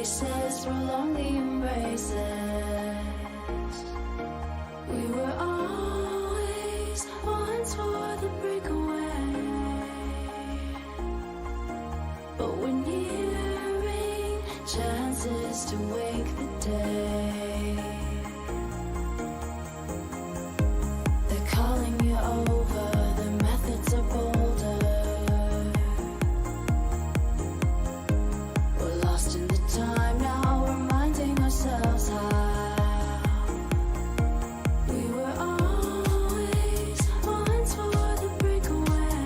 faces, prolong the embraces. We were always one toward the breakaway, but we're nearing chances to wake the day. They're calling you over, the methods are bolder. We're lost in the time now, reminding ourselves how we were always one toward the breakaway,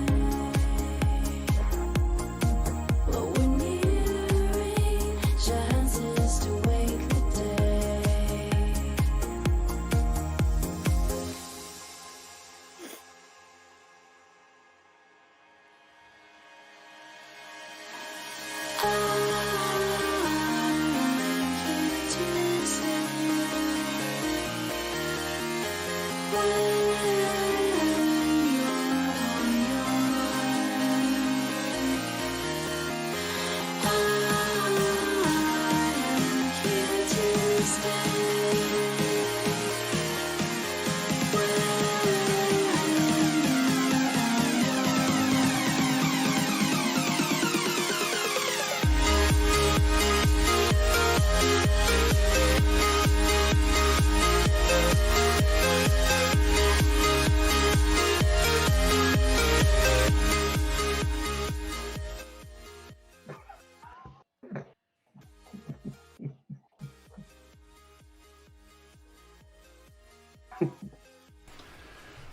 but we're nearing chances to wake the day.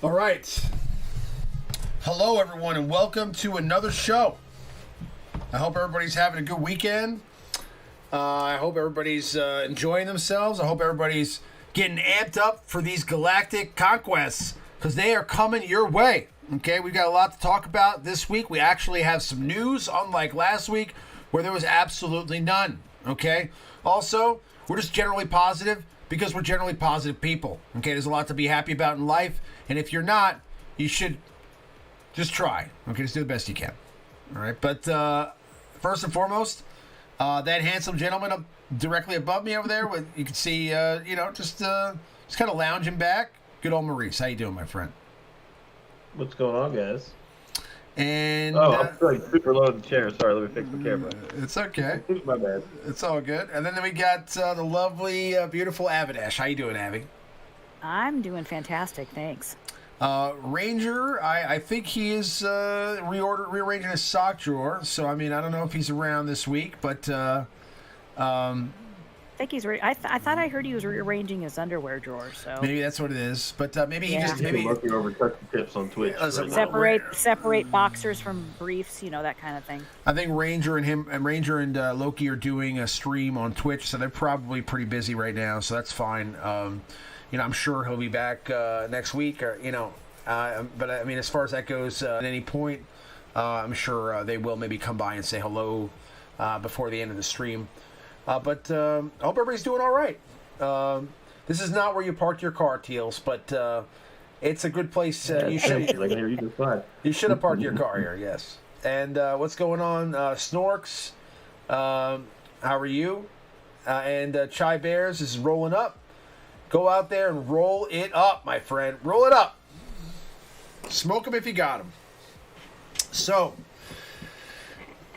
All right. Hello, everyone, and welcome to another show. I hope everybody's having a good weekend. I hope everybody's enjoying themselves. I hope everybody's getting amped up for these Galactic Conquests because they are coming your way. Okay, we've got a lot to talk about this week. We actually have some news, unlike last week where there was absolutely none. Okay, also, we're just generally positive because we're generally positive people. Okay, there's a lot to be happy about in life, and if you're not, you should just try. Okay, just do the best you can. All right, but first and foremost, that handsome gentleman up directly above me over there, with you can see, just kind of lounging back. Good old Maurice. How you doing, my friend? What's going on, guys? And I'm like super low in the chair. Sorry, let me fix the camera. It's okay. My bad. It's all good. And then we got the lovely, beautiful Avinash. How you doing, Avi? I'm doing fantastic, thanks. Ranger, I think he is rearranging his sock drawer. So I mean, I don't know if he's around this week, but I think he's. I thought I heard he was rearranging his underwear drawer. So maybe that's what it is. But maybe he just maybe looking over touch tips on Twitch. Separate boxers from briefs, that kind of thing. I think Ranger and Loki are doing a stream on Twitch, so they're probably pretty busy right now. So that's fine. I'm sure he'll be back next week, or but I mean, as far as that goes, at any point, I'm sure they will maybe come by and say hello before the end of the stream. But I hope everybody's doing all right. This is not where you park your car, Teals, but it's a good place. You should have parked your car here, yes. And what's going on? Snorks, how are you? And Chai Bears is rolling up. Go out there and roll it up, my friend. Roll it up. Smoke them if you got them. So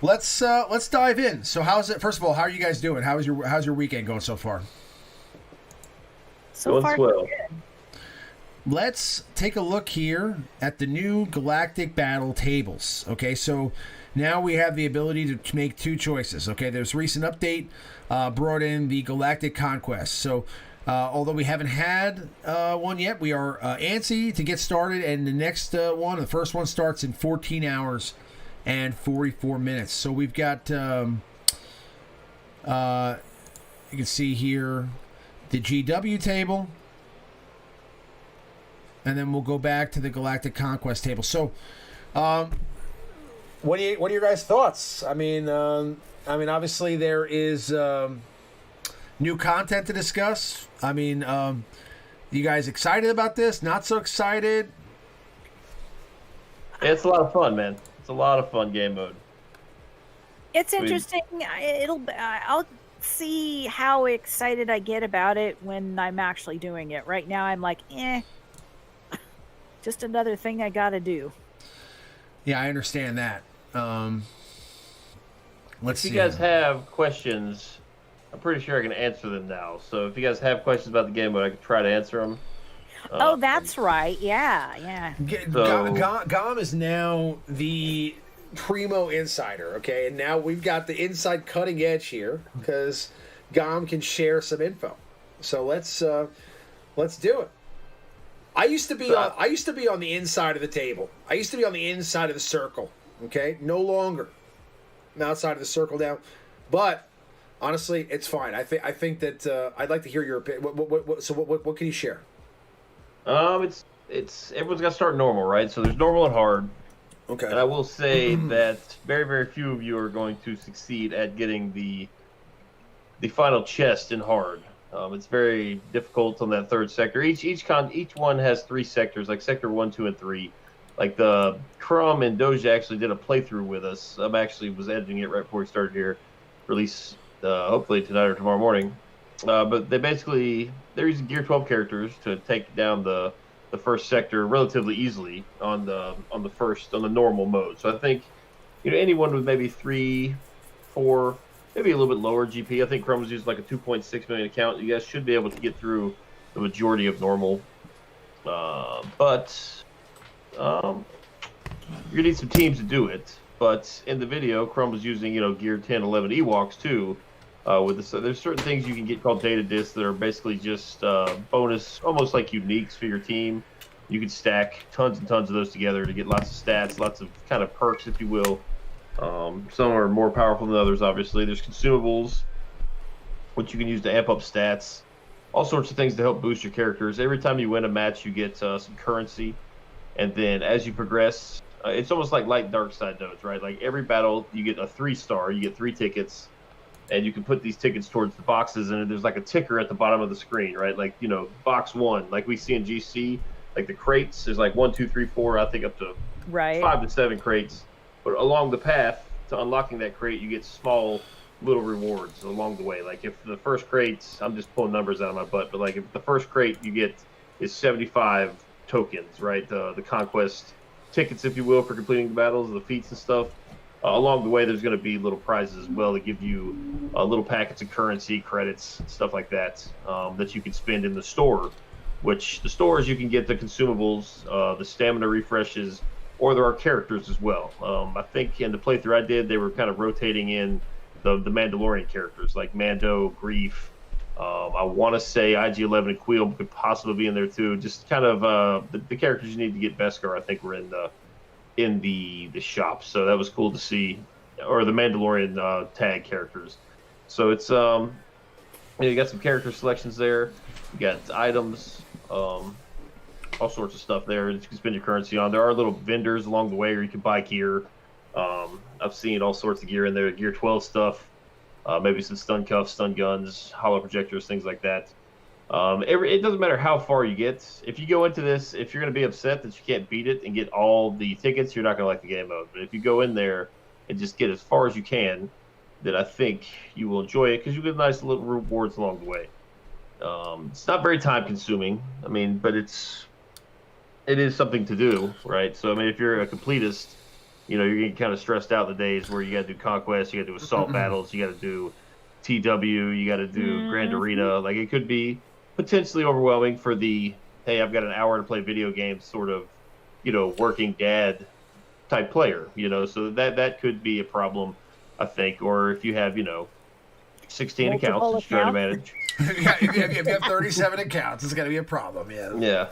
let's dive in. So how's it? First of all, how are you guys doing? How's your weekend going so far? So far, well. good. Let's take a look here at the new Galactic Battle tables. Okay, so now we have the ability to make two choices. Okay, there's a recent update brought in the Galactic Conquests. So although we haven't had one yet, we are antsy to get started, and the next the first one starts in 14 hours and 44 minutes. So we've got you can see here the GW table, and then we'll go back to the Galactic Conquest table. So what are your guys' thoughts? I mean obviously there is new content to discuss. I mean, you guys excited about this? Not so excited? It's a lot of fun, man. It's a lot of fun game mode. It's interesting. see how excited I get about it when I'm actually doing it. Right now, I'm like, just another thing I got to do. Yeah, I understand that. Let's see. If you guys have questions, I'm pretty sure I can answer them now. So if you guys have questions about the game, but I can try to answer them. Oh, that's right. Yeah. Gom is now the primo insider, okay? And now we've got the inside cutting edge here because Gom can share some info. So let's do it. I used to be on the inside of the table. I used to be on the inside of the circle, okay? No longer. I'm outside of the circle now. But honestly, it's fine. I think that I'd like to hear your opinion. What can you share? It's everyone's got to start normal, right? So there's normal and hard. Okay. And I will say that very, very few of you are going to succeed at getting the final chest in hard. It's very difficult on that third sector. Each one has 3 sectors, like sector 1, 2, and 3. Like the Crumb and Doja actually did a playthrough with us. I was editing it right before we started here. Release hopefully tonight or tomorrow morning. But they're using Gear 12 characters to take down the first sector relatively easily on the normal mode. So I think anyone with maybe 3, 4, maybe a little bit lower GP. I think Chrome was using like a 2.6 million account. You guys should be able to get through the majority of normal. But you're gonna need some teams to do it. But in the video, Chrome was using Gear 10, 11 Ewoks too. There's certain things you can get called data discs that are basically just bonus, almost like uniques for your team. You can stack tons and tons of those together to get lots of stats, lots of kind of perks, if you will. Some are more powerful than others, obviously. There's consumables, which you can use to amp up stats. All sorts of things to help boost your characters. Every time you win a match, you get some currency. And then as you progress, it's almost like light and dark side nodes, right? Like every battle, you get a 3-star, you get 3 tickets. And you can put these tickets towards the boxes, and there's like a ticker at the bottom of the screen, right? Like, box 1, like we see in GC, like the crates, there's like 1, 2, 3, 4, I think up to 5 to 7 crates. But along the path to unlocking that crate, you get small little rewards along the way. Like if the first crate, I'm just pulling numbers out of my butt, but like if the first crate you get is 75 tokens, right? The conquest tickets, if you will, for completing the battles, the feats and stuff. Along the way, there's going to be little prizes as well that give you little packets of currency, credits, stuff like that, that you can spend in the store. Which the stores, you can get the consumables, the stamina refreshes, or there are characters as well. I think in the playthrough I did, they were kind of rotating in the Mandalorian characters, like Mando, Grief. I want to say IG-11 and Queel could possibly be in there too. Just kind of the characters you need to get Beskar, I think, were in the shop, so that was cool to see, or the Mandalorian tag characters. So it's you got some character selections there, you got items, all sorts of stuff there that you can spend your currency on. There are little vendors along the way where you can buy gear. I've seen all sorts of gear in there, Gear 12 stuff, maybe some stun cuffs, stun guns, hollow projectors, things like that. It doesn't matter how far you get. If you go into this, if you're going to be upset that you can't beat it and get all the tickets, you're not going to like the game mode. But if you go in there and just get as far as you can, then I think you will enjoy it because you get nice little rewards along the way. It's not very time consuming. I mean, but it is something to do, right? So I mean, if you're a completist, you're getting kind of stressed out the days where you got to do conquest, you got to do assault battles, you got to do TW, you got to do Grand Arena. Like it could be potentially overwhelming for the, hey, I've got an hour to play video games sort of, working dad type player, so that could be a problem, I think. Or if you have, 16 accounts that you're trying to manage. if you have 37 accounts, it's going to be a problem, Yeah.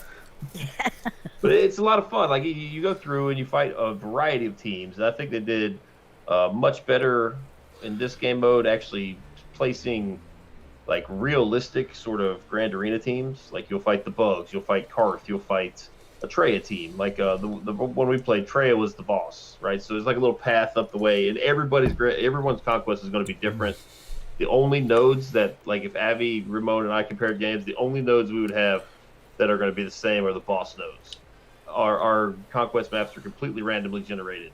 But it's a lot of fun. Like you go through and you fight a variety of teams. And I think they did much better in this game mode, actually placing like realistic sort of Grand Arena teams. Like you'll fight the Bugs, you'll fight Karth, you'll fight a Treya team. Like the one we played, Treya was the boss, right? So there's like a little path up the way, and everyone's conquest is going to be different. The only nodes that, like if Avi, Ramon, and I compared games, the only nodes we would have that are going to be the same are the boss nodes. Our conquest maps are completely randomly generated.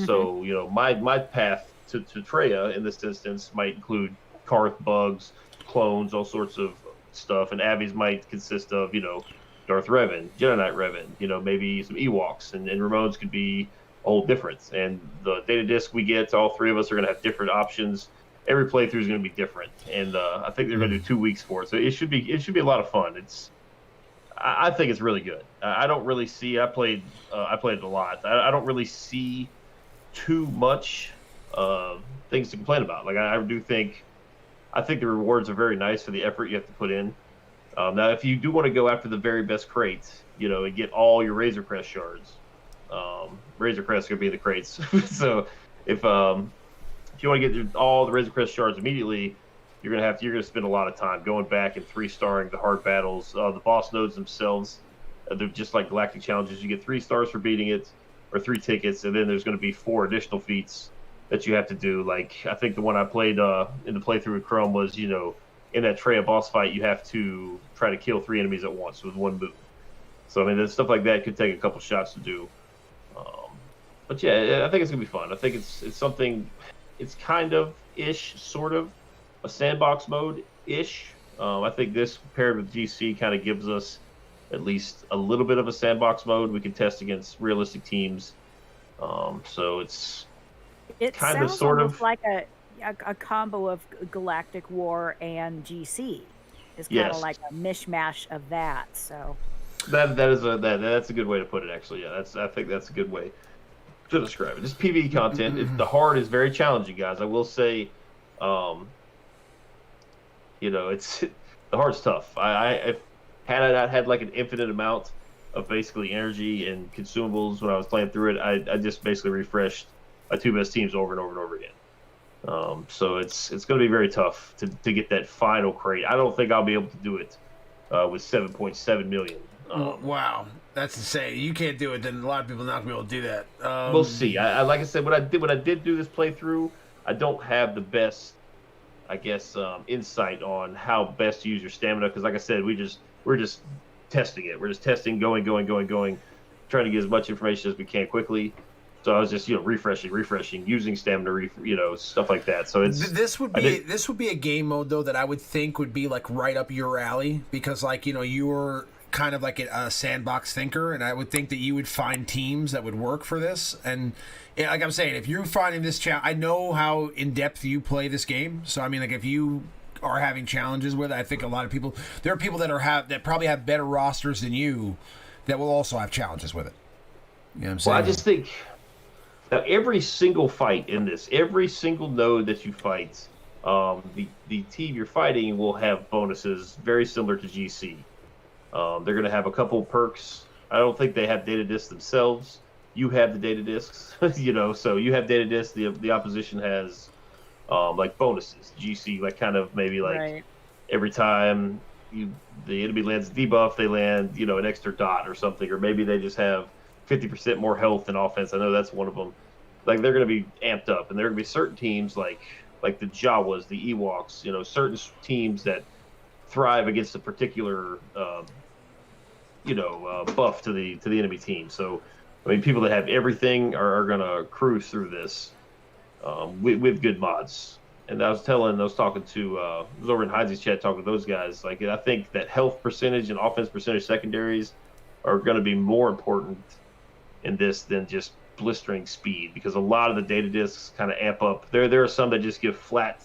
So my path to Treya in this instance might include Karth bugs, clones, all sorts of stuff. And Abby's might consist of, you know, Darth Revan, Jedi Knight Revan, you know, maybe some Ewoks, and Ramon's could be a whole difference. And the data disc we get, all three of us are going to have different options. Every playthrough is going to be different, and I think they're going to do 2 weeks for it, so it should be a lot of fun. I think it's really good. I don't really see. I played it a lot. I don't really see too much things to complain about. Like I think the rewards are very nice for the effort you have to put in. Now, if you do want to go after the very best crates, you know, and get all your Razor Crest shards, Razor Crest could be the crates. So if you want to get all the Razor Crest shards immediately, you're gonna spend a lot of time going back and 3-starring the hard battles. The boss nodes themselves, they're just like Galactic Challenges. You get 3 stars for beating it, or 3 tickets, and then there's going to be 4 additional feats that you have to do. Like I think the one I played in the playthrough with Chrome was, you know, in that Treya boss fight, you have to try to kill 3 enemies at once with 1 move. So I mean, stuff like that could take a couple shots to do. But yeah, I think it's gonna be fun. I think it's something. It's kind of sort of a sandbox mode ish. I think this paired with GC kind of gives us at least a little bit of a sandbox mode. We can test against realistic teams. So it kind of sounds sort almost of like a combo of Galactic War and GC. It's kind Yes. of like a mishmash of that. So that's a good way to put it. Actually, yeah, I think that's a good way to describe it. Just PvE content. The hard is very challenging, guys. I will say, you know, the hard's tough. If had I not had like an infinite amount of basically energy and consumables when I was playing through it, I just basically refreshed my 2 best teams over and over and over again. So it's going to be very tough to get that final crate. I don't think I'll be able to do it with 7.7 million. Wow, that's insane. You can't do it, then a lot of people are not gonna be able to do that. We'll see. I like I said, when I did do this playthrough, I don't have the best, I guess, insight on how best to use your stamina, because like I said, we're just testing it. We're just testing, going, trying to get as much information as we can quickly. So I was just, you know, refreshing, using stamina, you know, stuff like that. So this would be a game mode though that I would think would be like right up your alley, because like, you know, you're kind of like a sandbox thinker, and I would think that you would find teams that would work for this. And yeah, like I'm saying, if you're finding this challenge, I know how in depth you play this game, so I mean, like if you are having challenges with it, I think a lot of people, there are people that probably have better rosters than you that will also have challenges with it. You know what I'm saying? Well, I just think now every single fight in this, every single node that you fight, the team you're fighting will have bonuses very similar to GC. They're going to have a couple perks. I don't think they have data discs themselves. You have the data discs, you know, so you have data discs. The opposition has like bonuses. GC, like kind of maybe like right. Every time the enemy lands a debuff, they land, you know, an extra dot or something, or maybe they just have 50% more health and offense. I know that's one of them. Like they're going to be amped up, and there are going to be certain teams like the Jawas, the Ewoks, you know, certain teams that thrive against a particular buff to the enemy team. So I mean, people that have everything are going to cruise through this with good mods. And I was talking to I was over in Heinz's chat talking to those guys. Like I think that health percentage and offense percentage secondaries are going to be more important in this than just blistering speed, because a lot of the data discs kind of amp up. There are some that just give flat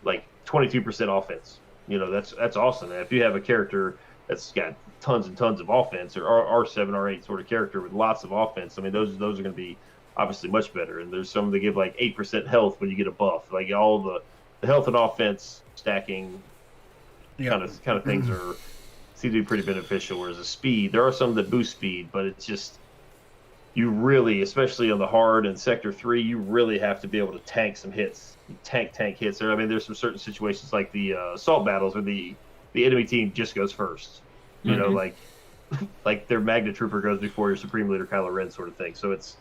like 22% offense. You know, that's awesome. And if you have a character that's got tons and tons of offense, or R7, R8 sort of character with lots of offense, I mean, those are going to be obviously much better. And there's some that give like 8% health when you get a buff. Like all the health and offense stacking kind of things seem to be pretty beneficial. Whereas the speed, there are some that boost speed, but it's just, you really, especially on the hard and Sector 3, you really have to be able to tank some hits. Tank hits there. I mean, there's some certain situations like the assault battles where the enemy team just goes first. You know, like their Magna Trooper goes before your Supreme Leader Kylo Ren sort of thing. So it's,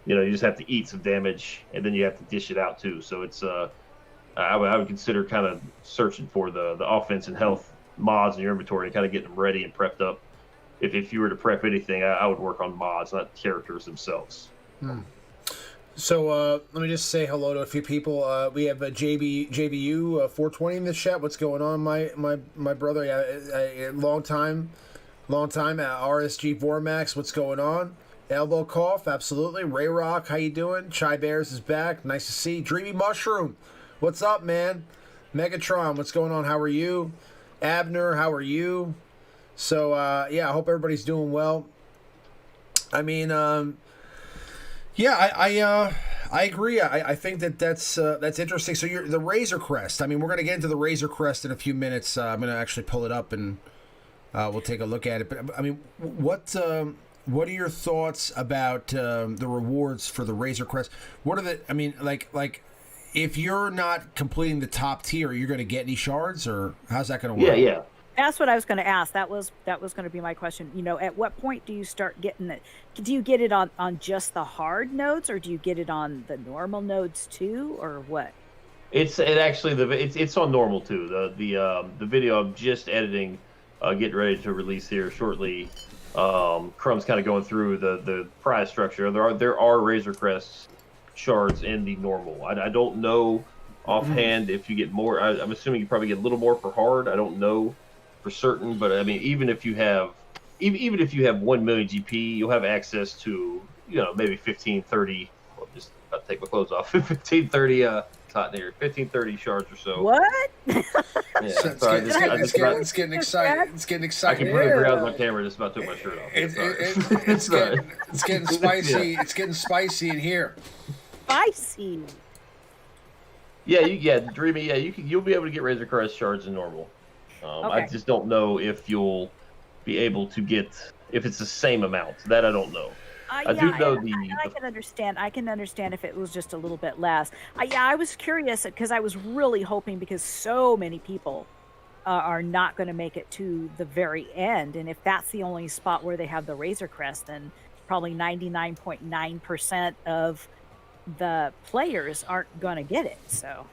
you know, you just have to eat some damage, and then you have to dish it out too. So it's I would consider kind of searching for the offense and health mods in your inventory and kind of getting them ready and prepped up. If you were to prep anything, I would work on mods, not characters themselves. So let me just say hello to a few people. We have JBU 420 in the chat. What's going on, my brother? Yeah, long time. RSG Vormax, what's going on? Elbow Cough, absolutely. Ray Rock, how you doing? Chai Bears is back. Nice to see. Dreamy Mushroom, what's up, man? Megatron, what's going on? How are you? Abner, how are you? So yeah, I hope everybody's doing well. I mean, yeah, I agree. I think that's interesting. So the Razor Crest. I mean, we're gonna get into the Razor Crest in a few minutes. I'm gonna actually pull it up and we'll take a look at it. But I mean, what are your thoughts about the rewards for the Razor Crest? What are the? I mean, like, if you're not completing the top tier, you're gonna get any shards, or how's that gonna work? Yeah. That's what I was going to ask. That was going to be my question. You know, at what point do you start getting it? Do you get it on just the hard nodes, or do you get it on the normal nodes too, or what? It's on normal too. The video I'm just editing, getting ready to release here shortly. Crumb's kind of going through the prize structure. There are Razor Crest shards in the normal. I don't know offhand if you get more. I'm assuming you probably get a little more for hard. I don't know for certain, but I mean, even if you have 1 million GP, you'll have access to, you know, maybe 15, 30. I'll just about to take my clothes off. 15, 30. It's hot in here. 15, 30 shards or so. What? Yeah, It's getting exciting. It's getting I exciting. can really grab my camera. Just about took my shirt off. It's getting spicy. Yeah. It's getting spicy in here. Spicy. Yeah, Dreamy. Yeah, you'll be able to get Razor Crest shards in normal. I just don't know if you'll be able to get, if it's the same amount. That I don't know. I do know I can understand. I can understand if it was just a little bit less. I was curious because I was really hoping, because so many people are not going to make it to the very end, and if that's the only spot where they have the Razor Crest, then probably 99.9% of the players aren't going to get it. So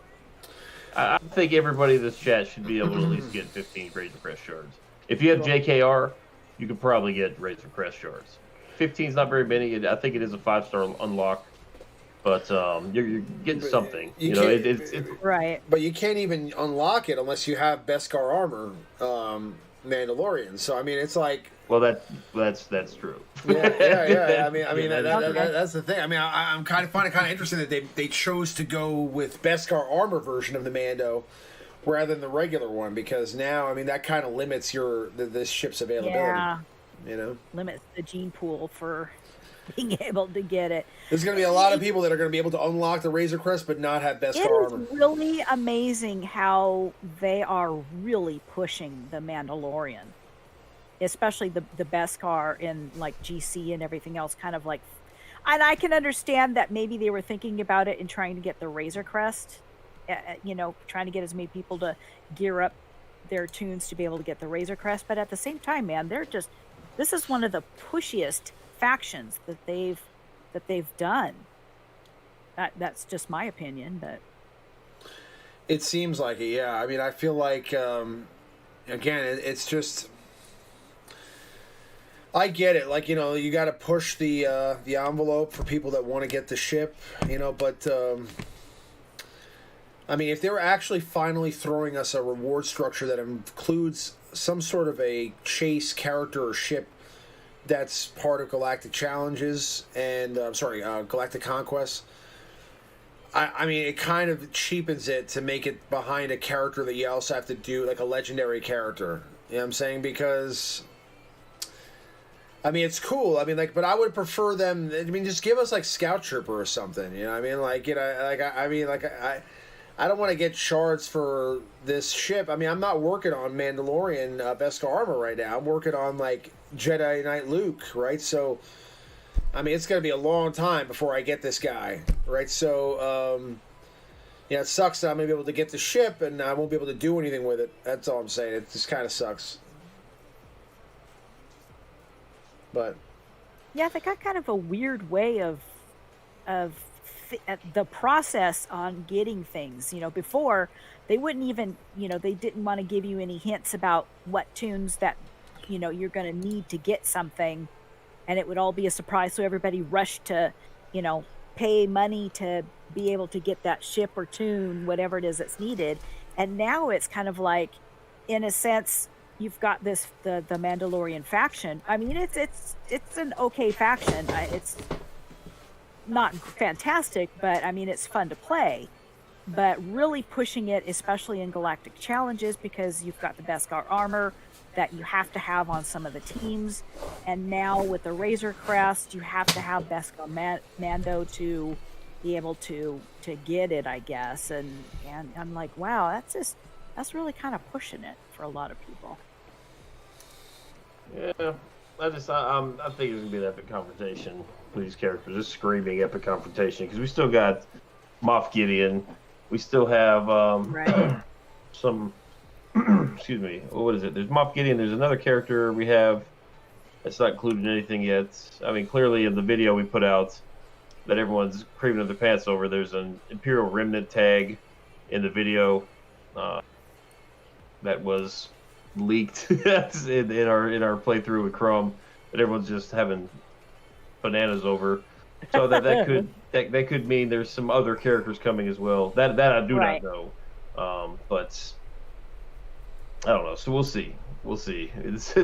I think everybody in this chat should be able to at least get 15 Razor Crest shards. If you have JKR, you could probably get Razor Crest shards. 15 is not very many. I think it is a 5-star unlock, but you're getting something. You know, it's right. But you can't even unlock it unless you have Beskar armor, Mandalorian. So I mean, it's like. Well, that's true. Yeah. I mean, that's the thing. I mean, I'm finding it interesting that they chose to go with Beskar armor version of the Mando rather than the regular one, because now, I mean, that kind of limits this ship's availability. Yeah. You know, limits the gene pool for being able to get it. There's going to be a lot of people that are going to be able to unlock the Razor Crest but not have Beskar armor. It is really amazing how they are really pushing the Mandalorian. Especially the Beskar in like GC and everything else, kind of like, and I can understand that maybe they were thinking about it and trying to get the Razor Crest, you know, trying to get as many people to gear up their tunes to be able to get the Razor Crest. But at the same time, man, this is one of the pushiest factions that they've done. That's just my opinion, but it seems like it. Yeah, I mean, I feel like again, it's just. I get it. Like, you know, you got to push the envelope for people that want to get the ship, you know, but I mean, if they were actually finally throwing us a reward structure that includes some sort of a chase character or ship that's part of Galactic Challenges and Galactic Conquests, I mean, it kind of cheapens it to make it behind a character that you also have to do, like a legendary character. You know what I'm saying? Because I mean, it's cool. I mean, like, but I would prefer them. I mean, just give us like Scout Trooper or something. You know, I mean, like, you know, I don't want to get shards for this ship. I mean, I'm not working on Mandalorian Beskar armor right now. I'm working on like Jedi Knight Luke, right? So, I mean, it's gonna be a long time before I get this guy, right? So, yeah, it sucks that I'm gonna be able to get the ship and I won't be able to do anything with it. That's all I'm saying. It just kind of sucks. But yeah, they got kind of a weird way of the process on getting things. You know, before they wouldn't even, you know, they didn't want to give you any hints about what tunes that, you know, you're going to need to get something, and it would all be a surprise. So everybody rushed to, you know, pay money to be able to get that ship or tune, whatever it is that's needed. And now it's kind of like, in a sense, you've got the Mandalorian faction. I mean, it's an okay faction. It's not fantastic, but I mean, it's fun to play. But really pushing it, especially in galactic challenges, because you've got the Beskar armor that you have to have on some of the teams, and now with the Razor Crest, you have to have Beskar Mando to be able to get it, I guess. And I'm like, wow, that's really kind of pushing it for a lot of people. Yeah, I think it's gonna be an epic confrontation for these characters. Just screaming epic confrontation, because we still got Moff Gideon. We still have Right. some. Excuse me. What is it? There's Moff Gideon. There's another character we have that's not included in anything yet. I mean, clearly in the video we put out that everyone's craving their pants over, there's an Imperial Remnant tag in the video that was leaked in our playthrough with Chrome that everyone's just having bananas over. So that could mean there's some other characters coming as well. That I do Right. not know. But I don't know. So we'll see. It's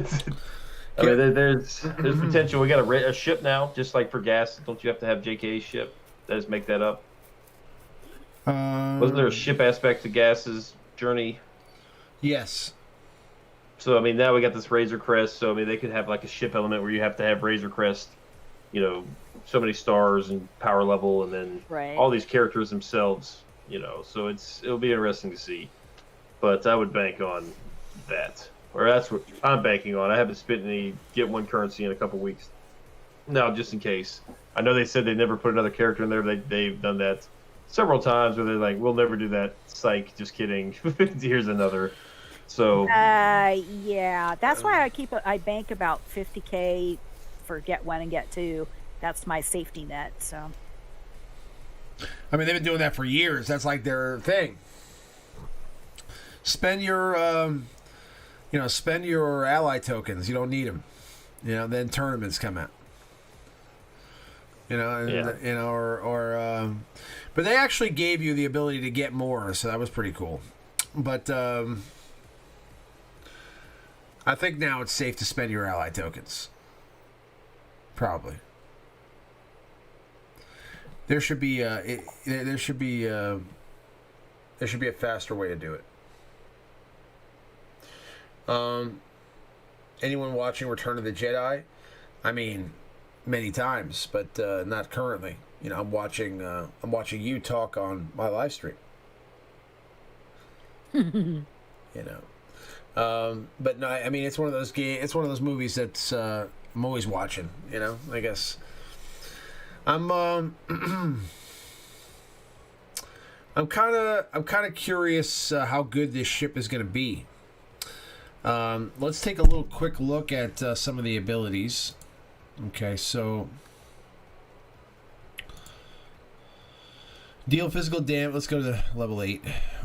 I mean, there's potential. We got a ship now, just like for gas. Don't you have to have JK's ship? Does make that up? Wasn't there a ship aspect to Gas's journey? Yes. So I mean, now we got this Razor Crest. So I mean, they could have like a ship element where you have to have Razor Crest, you know, so many stars and power level, and then Right. all these characters themselves, you know. So it'll be interesting to see. But I would bank on that, or that's what I'm banking on. I haven't spent any get one currency in a couple weeks now, just in case. I know they said they never put another character in there. They've done that several times where they're like, we'll never do that. Psych, just kidding. Here's another. So Yeah, that's why I bank about 50K for get one and get two. That's my safety net. So I mean, they've been doing that for years. That's like their thing. Spend your ally tokens. You don't need them. You know, then tournaments come out. You know, and, Yeah. you know, but they actually gave you the ability to get more, so that was pretty cool. But I think now it's safe to spend your ally tokens. Probably. There should be a faster way to do it. Anyone watching Return of the Jedi? I mean, many times, but not currently. You know, I'm watching you talk on my live stream. You know, but no, I mean, it's one of those it's one of those movies that's I'm always watching. You know, I guess I'm I'm kind of curious how good this ship is going to be. Let's take a little quick look at some of the abilities. Okay, so deal physical damage. Let's go to level 8.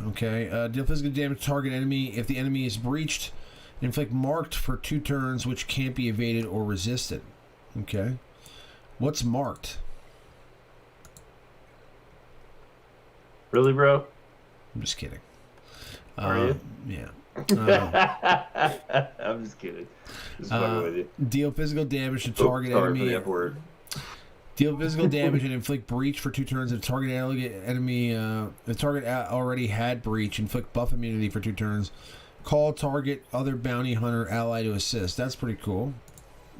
Okay, deal physical damage to target enemy if the enemy is breached. Inflict marked for 2 turns, which can't be evaded or resisted. Okay, what's marked? really, bro? I'm just kidding. Are you? Yeah. I'm just kidding. Just fucking with you. Deal physical damage to target Sorry for enemy. the F word. Deal physical damage and inflict breach for 2 turns. If target enemy, the target already had breach, inflict buff immunity for 2 turns. Call target other bounty hunter ally to assist. That's pretty cool.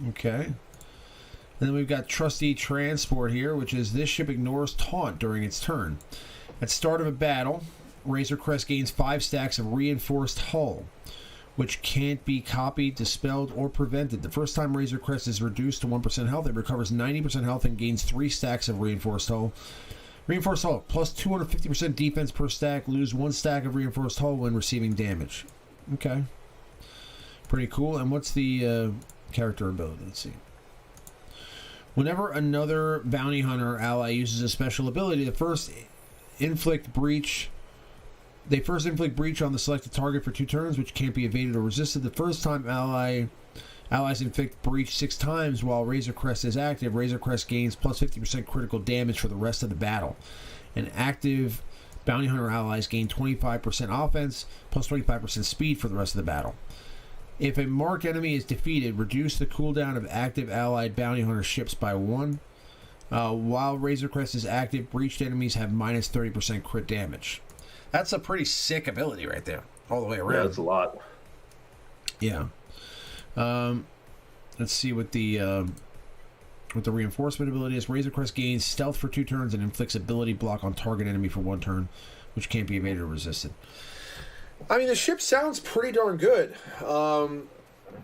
Okay. And then we've got trusty transport here, which is this ship ignores taunt during its turn. At start of a battle, Razor Crest gains 5 stacks of reinforced hull, which can't be copied, dispelled, or prevented. The first time Razor Crest is reduced to 1% health, it recovers 90% health and gains 3 stacks of reinforced hull. Reinforced hull, plus 250% defense per stack. Lose 1 stack of reinforced hull when receiving damage. Okay. Pretty cool. And what's the character ability? Let's see. Whenever another bounty hunter ally uses a special ability, they first inflict breach on the selected target for 2 turns, which can't be evaded or resisted. The first time ally Allies inflict breach 6 times while Razor Crest is active. Razor Crest gains plus 50% critical damage for the rest of the battle. And active Bounty Hunter allies gain 25% offense plus 25% speed for the rest of the battle. If a marked enemy is defeated, reduce the cooldown of active allied Bounty Hunter ships by 1. While Razor Crest is active, breached enemies have minus 30% crit damage. That's a pretty sick ability right there, all the way around. Yeah, that's a lot. Yeah. Let's see what the reinforcement ability is. Razor Crest gains stealth for 2 turns and inflicts ability block on target enemy for 1 turn, which can't be evaded or resisted. I mean, the ship sounds pretty darn good.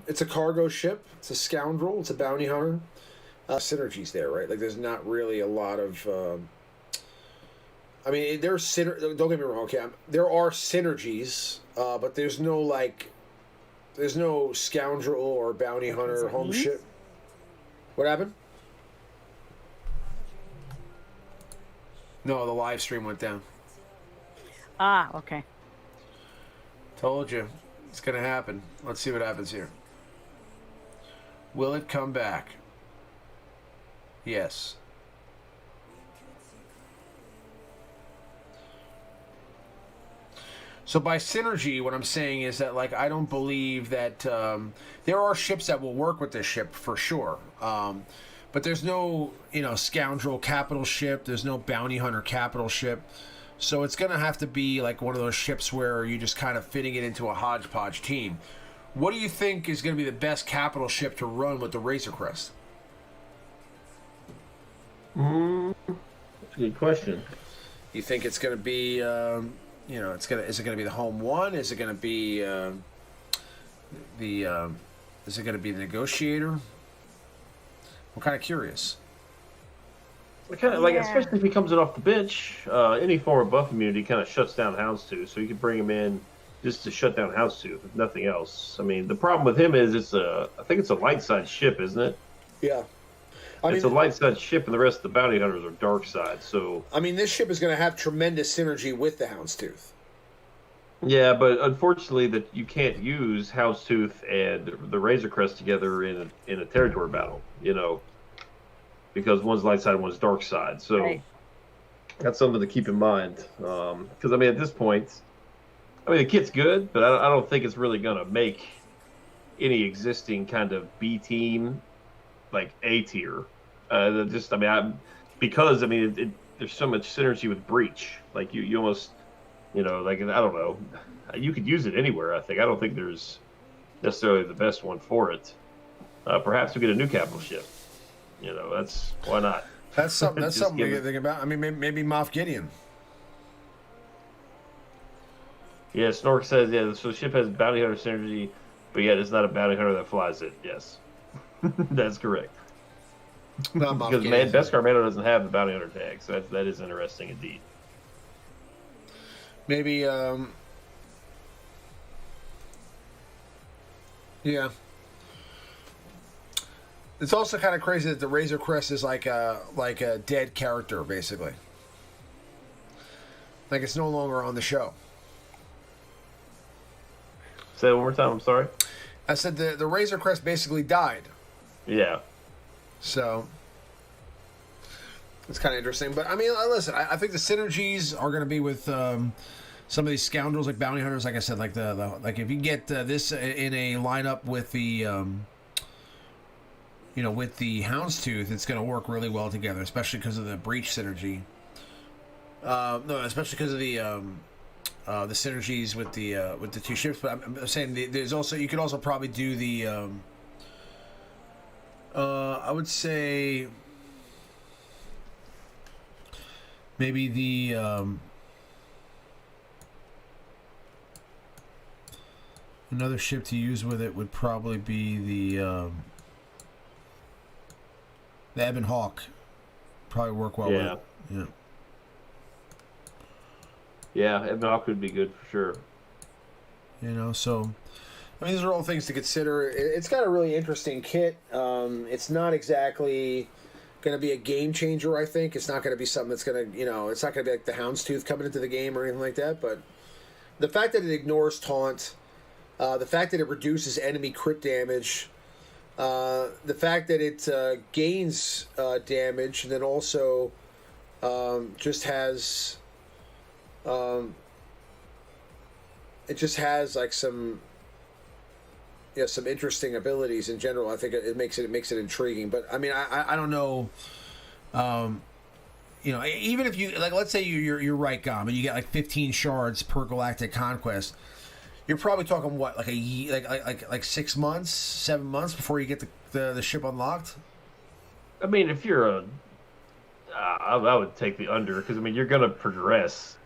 It's a cargo ship. It's a scoundrel. It's a bounty hunter. Synergies there, right? Like, there's not really a lot of... I mean, don't get me wrong, okay? There are synergies, but there's no, like... There's no scoundrel or bounty hunter home ship. What happened? No, the live stream went down. Ah, okay. Told you. It's going to happen. Let's see what happens here. Will it come back? Yes. So by synergy, what I'm saying is that, like, I don't believe that there are ships that will work with this ship for sure. But there's no, scoundrel capital ship. There's no bounty hunter capital ship. So it's going to have to be like one of those ships where you just kind of fitting it into a hodgepodge team. What do you think is going to be the best capital ship to run with the Razor Crest? That's a good question. You think it's going to be... is it going to be the home one? Is it going to be is it going to be the negotiator? I'm kind of curious. Kind of like, especially if he comes in off the bench, any form of buff immunity kind of shuts down Houndstooth, so you can bring him in just to shut down Houndstooth, if nothing else. I mean, the problem with him is I think it's a light side ship, isn't it? Yeah. It's a light side ship, and the rest of the bounty hunters are dark side. So I mean, this ship is going to have tremendous synergy with the Houndstooth. Yeah, but unfortunately, that you can't use Houndstooth and the Razor Crest together in a territory battle. Because one's light side, one's dark side. So Right. That's something to keep in mind. Because I mean, at this point, the kit's good, but I don't think it's really going to make any existing kind of B team like A tier. There's so much synergy with Breach. Like you almost, I don't know, you could use it anywhere. I think. I don't think there's necessarily the best one for it. Perhaps we get a new capital ship. That's why not. That's something. That's Just something we give can think about. I mean, maybe Moff Gideon. Yeah, Snork says, yeah, so the ship has bounty hunter synergy, but yet it's not a bounty hunter that flies it. Yes, that's correct. Not Moff Because Gideon. Beskar Mando doesn't have the bounty hunter tag, so that is interesting indeed. Maybe. Yeah. It's also kind of crazy that the Razor Crest is like a dead character, basically. Like, it's no longer on the show. Say it one more time. I'm sorry. I said the Razor Crest basically died. Yeah. So it's kind of interesting. But I mean, listen, I think the synergies are going to be with some of these scoundrels like bounty hunters. Like I said, like like if you get this in a lineup with the with the Houndstooth, it's going to work really well together, especially because of the breach synergy. No, especially because of the synergies with the two ships. But I'm saying there's also, you could also probably do the I would say maybe the another ship to use with it would probably be the Ebon Hawk. Probably work well with it. Yeah. Yeah, Ebon Hawk would be good for sure. So I mean, these are all things to consider. It's got a really interesting kit. It's not exactly going to be a game changer, I think. It's not going to be something that's going to, it's not going to be like the Houndstooth coming into the game or anything like that. But the fact that it ignores taunt, the fact that it reduces enemy crit damage, The fact that it gains damage, and then also just has it just has like some some interesting abilities in general. I think it makes it intriguing. But I mean, I don't know. Even if you like, let's say you're right, Gom, and you get like 15 shards per Galactic Conquest, you're probably talking what, like like 6 months, 7 months before you get the ship unlocked. I mean, if you're I would take the under, because I mean you're gonna progress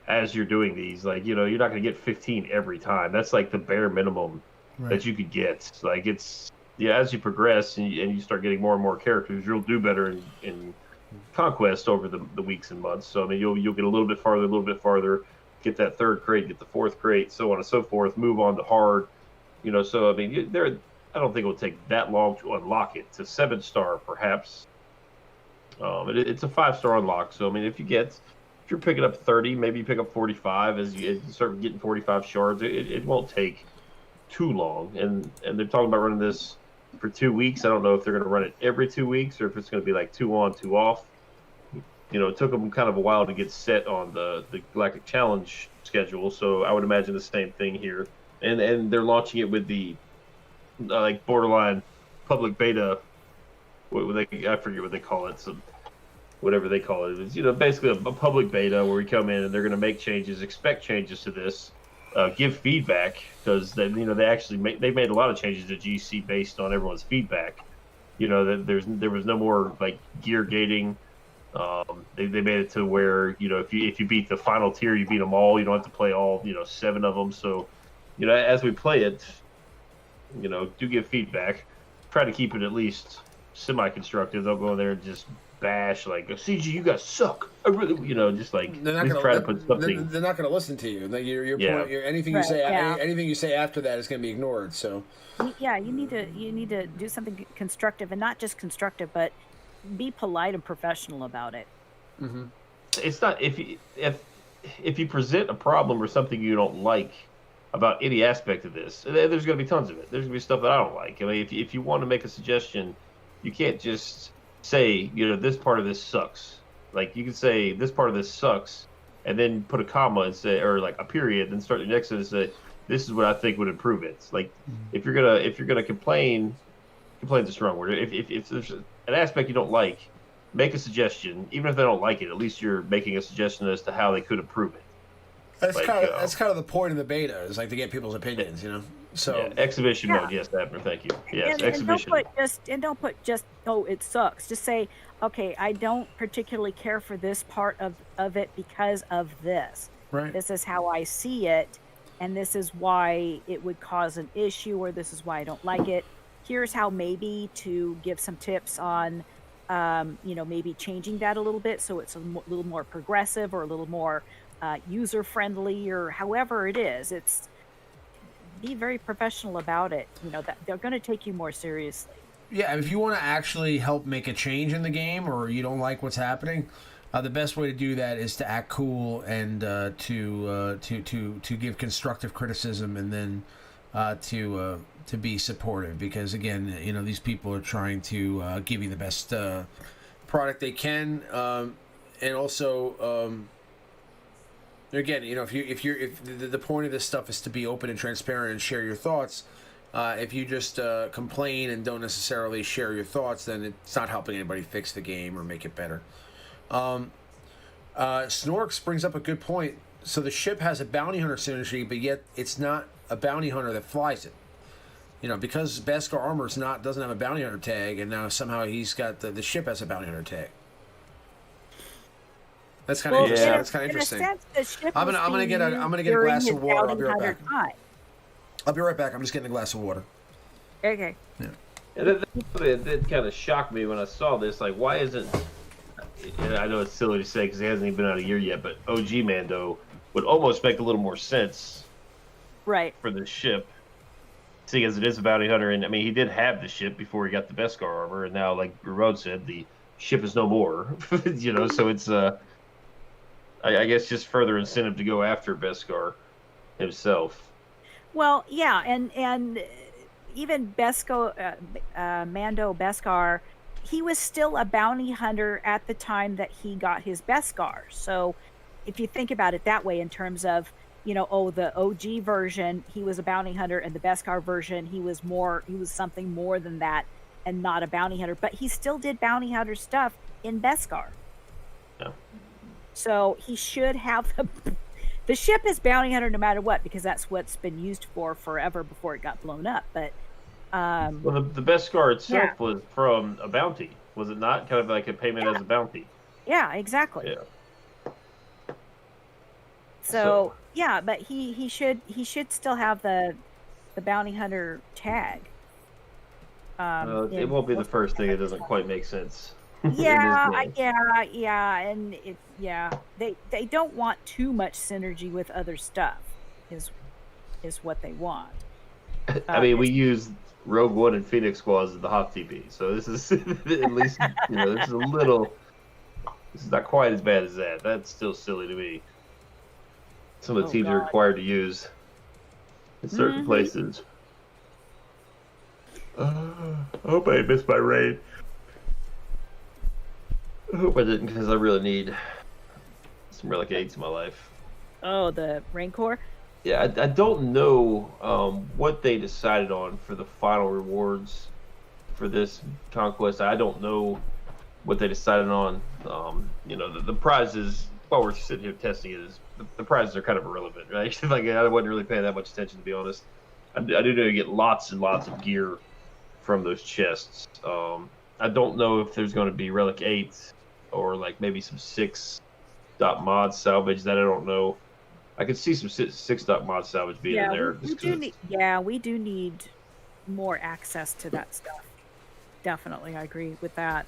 as you're doing these. Like, you're not gonna get 15 every time. That's like the bare minimum that you could get. Like, it's as you progress and you start getting more and more characters, you'll do better in Conquest over the weeks and months. So I mean, you'll get a little bit farther, get that third crate, get the fourth crate, so on and so forth. Move on to hard, So I mean, I don't think it will take that long to unlock it. To 7-star, perhaps. It's a 5-star unlock. So I mean, if you're picking up 30, maybe you pick up 45 as you start getting 45 shards. It won't take too long. And they're talking about running this for 2 weeks. I don't know if they're going to run it every 2 weeks or if it's going to be like 2 on, 2 off. It took them kind of a while to get set on the Galactic Challenge schedule, so I would imagine the same thing here. And they're launching it with the like borderline public beta. I forget what they call it. Whatever they call it. It's basically a public beta where we come in and they're going to make changes, expect changes to this. Give feedback, because they made a lot of changes to GC based on everyone's feedback. That there was no more like gear gating. They made it to where if you beat the final tier, you beat them all. You don't have to play all 7 of them. So as we play it, do give feedback. Try to keep it at least semi-constructive. Don't go in there and just bash like, CG, you guys suck. I really, just like they're not gonna, try to put something. They're not going to listen to you. Like your point, anything you say, anything you say after that is going to be ignored. So yeah, you need to do something constructive, and not just constructive, but be polite and professional about it. Mm-hmm. It's not if you present a problem or something you don't like about any aspect of this, there's going to be tons of it. There's going to be stuff that I don't like. I mean, if you want to make a suggestion, you can't just say, this part of this sucks. Like, you can say this part of this sucks, and then put a comma and say, or like a period, and start the next sentence and say, this is what I think would improve it. Like, if you're gonna complain's a strong word. If there's an aspect you don't like, make a suggestion. Even if they don't like it, at least you're making a suggestion as to how they could improve it. That's kind of the point of the beta, is like to get people's opinions, So exhibition mode, yes, Abner, thank you. Yes, exhibition. Don't put just oh, it sucks. Just say, okay, I don't particularly care for this part of it because of this. Right. This is how I see it, and this is why it would cause an issue, or this is why I don't like it. Here's how maybe to give some tips on, maybe changing that a little bit so it's a little more progressive or a little more user friendly, or however it is. It's be very professional about it. That they're going to take you more seriously. Yeah, if you want to actually help make a change in the game, or you don't like what's happening, the best way to do that is to act cool and to give constructive criticism, and then to be supportive, because again, these people are trying to give you the best product they can, and also again, if the point of this stuff is to be open and transparent and share your thoughts, if you just complain and don't necessarily share your thoughts, then it's not helping anybody fix the game or make it better. Snorks brings up a good point. So the ship has a bounty hunter synergy, but yet it's not a bounty hunter that flies it. Because Beskar armor doesn't have a bounty hunter tag, and now somehow he's got the ship has a bounty hunter tag. That's kind of interesting. That's kind of interesting. In a sense, the ship I'm gonna get a glass of water. I'll be right back. I'll be right back. I'm just getting a glass of water. Okay. Yeah. That kind of shocked me when I saw this. Like, why isn't? And I know it's silly to say because it hasn't even been out a year yet, but OG Mando would almost make a little more sense, right, for the ship, seeing as it is a bounty hunter. And I mean, he did have the ship before he got the Beskar armor, and now, like Ramon said, the ship is no more. So it's I guess just further incentive to go after Beskar himself. Well, yeah, and even Mando Beskar, he was still a bounty hunter at the time that he got his Beskar. So if you think about it that way, in terms of, the OG version, he was a bounty hunter, and the Beskar version, he was something more than that and not a bounty hunter, but he still did bounty hunter stuff in Beskar. Yeah. So he should have the ship is bounty hunter no matter what, because that's what's been used for forever before it got blown up. But well, the Beskar itself was from a bounty, was it not? Kind of like a payment as a bounty. Yeah, exactly. Yeah. So yeah, but he should still have the bounty hunter tag. It won't be the first thing. It doesn't quite make sense. Yeah, and they don't want too much synergy with other stuff, is what they want. I mean, we use Rogue One and Phoenix Squads as the hot TP, so this is at least this is a little. This is not quite as bad as that. That's still silly to me. Some of the teams are required to use in certain places. I hope I missed my raid. I hope I didn't, because I really need some Relic 8s in my life. Oh, the Rancor? Yeah, I don't know what they decided on for the final rewards for this conquest. I don't know what they decided on. The prizes, while we're sitting here testing it, the prizes are kind of irrelevant, right? Like, I wasn't really paying that much attention, to be honest. I do know you get lots and lots of gear from those chests. I don't know if there's going to be Relic 8 or like maybe some 6.mod salvage. That I don't know. I could see some 6.mod salvage being in there. We do need more access to that stuff. Definitely, I agree with that.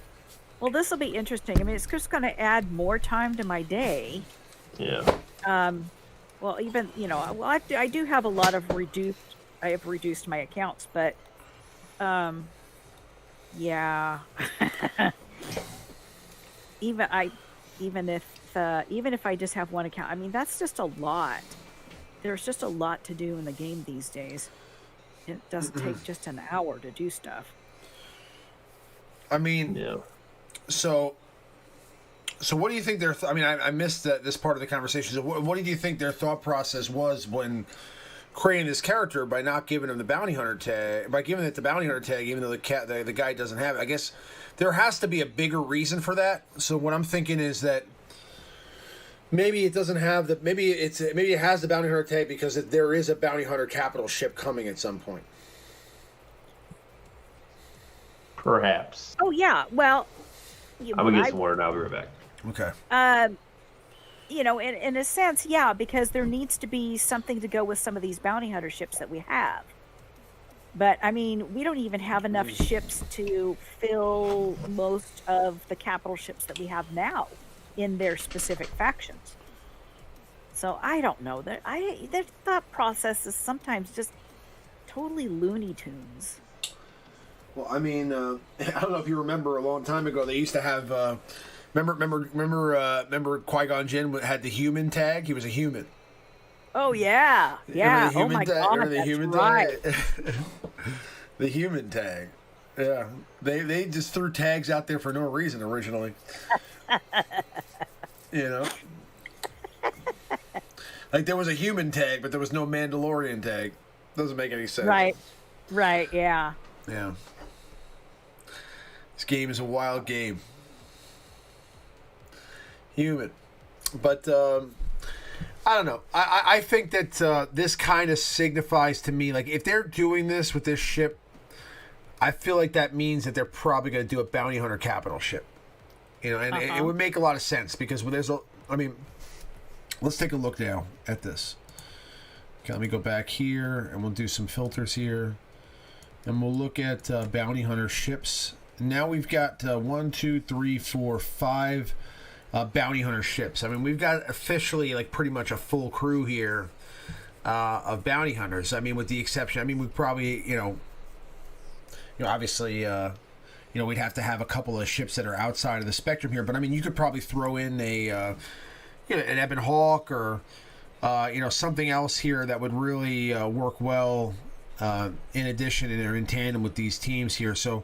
Well, this will be interesting. I mean, it's just going to add more time to my day. Yeah. Well, even I do have a lot of reduced. I have reduced my accounts, but yeah. even if I just have one account, I mean, that's just a lot. There's just a lot to do in the game these days. It doesn't take just an hour to do stuff. I mean, yeah. So what do you think their? I mean, I missed this part of the conversation. So what do you think their thought process was when creating this character by not giving him the bounty hunter tag, by giving it the bounty hunter tag, even though the guy doesn't have it? I guess there has to be a bigger reason for that. So what I'm thinking is that maybe it doesn't have the maybe it has the bounty hunter tag because there is a bounty hunter capital ship coming at some point. Perhaps. Oh yeah. Well, I'm gonna get some water now. I'll be right back. Okay. In a sense, yeah, because there needs to be something to go with some of these bounty hunter ships that we have. But I mean, we don't even have enough ships to fill most of the capital ships that we have now in their specific factions. So I don't know. Their thought process is sometimes just totally Looney Tunes. Well, I mean, I don't know if you remember a long time ago they used to have. Remember Qui-Gon Jinn had the human tag. He was a human. Oh yeah, yeah. Oh my God, the that's human right. Tag? The human tag. Yeah, they just threw tags out there for no reason originally. Like there was a human tag, but there was no Mandalorian tag. Doesn't make any sense. Right. Yeah. Yeah. This game is a wild game. Human. But I don't know. I think that this kind of signifies to me, like, if they're doing this with this ship, I feel like that means that they're probably going to do a bounty hunter capital ship. And it would make a lot of sense because let's take a look now at this. Okay, let me go back here and we'll do some filters here. And we'll look at bounty hunter ships. Now we've got 1, 2, 3, 4, 5 bounty hunter ships. I mean, we've got officially like pretty much a full crew here of bounty hunters. I mean, with the exception, I mean, we probably, obviously, we'd have to have a couple of ships that are outside of the spectrum here. But I mean, you could probably throw in an Ebon Hawk or something else here that would really work well in addition and are in tandem with these teams here. So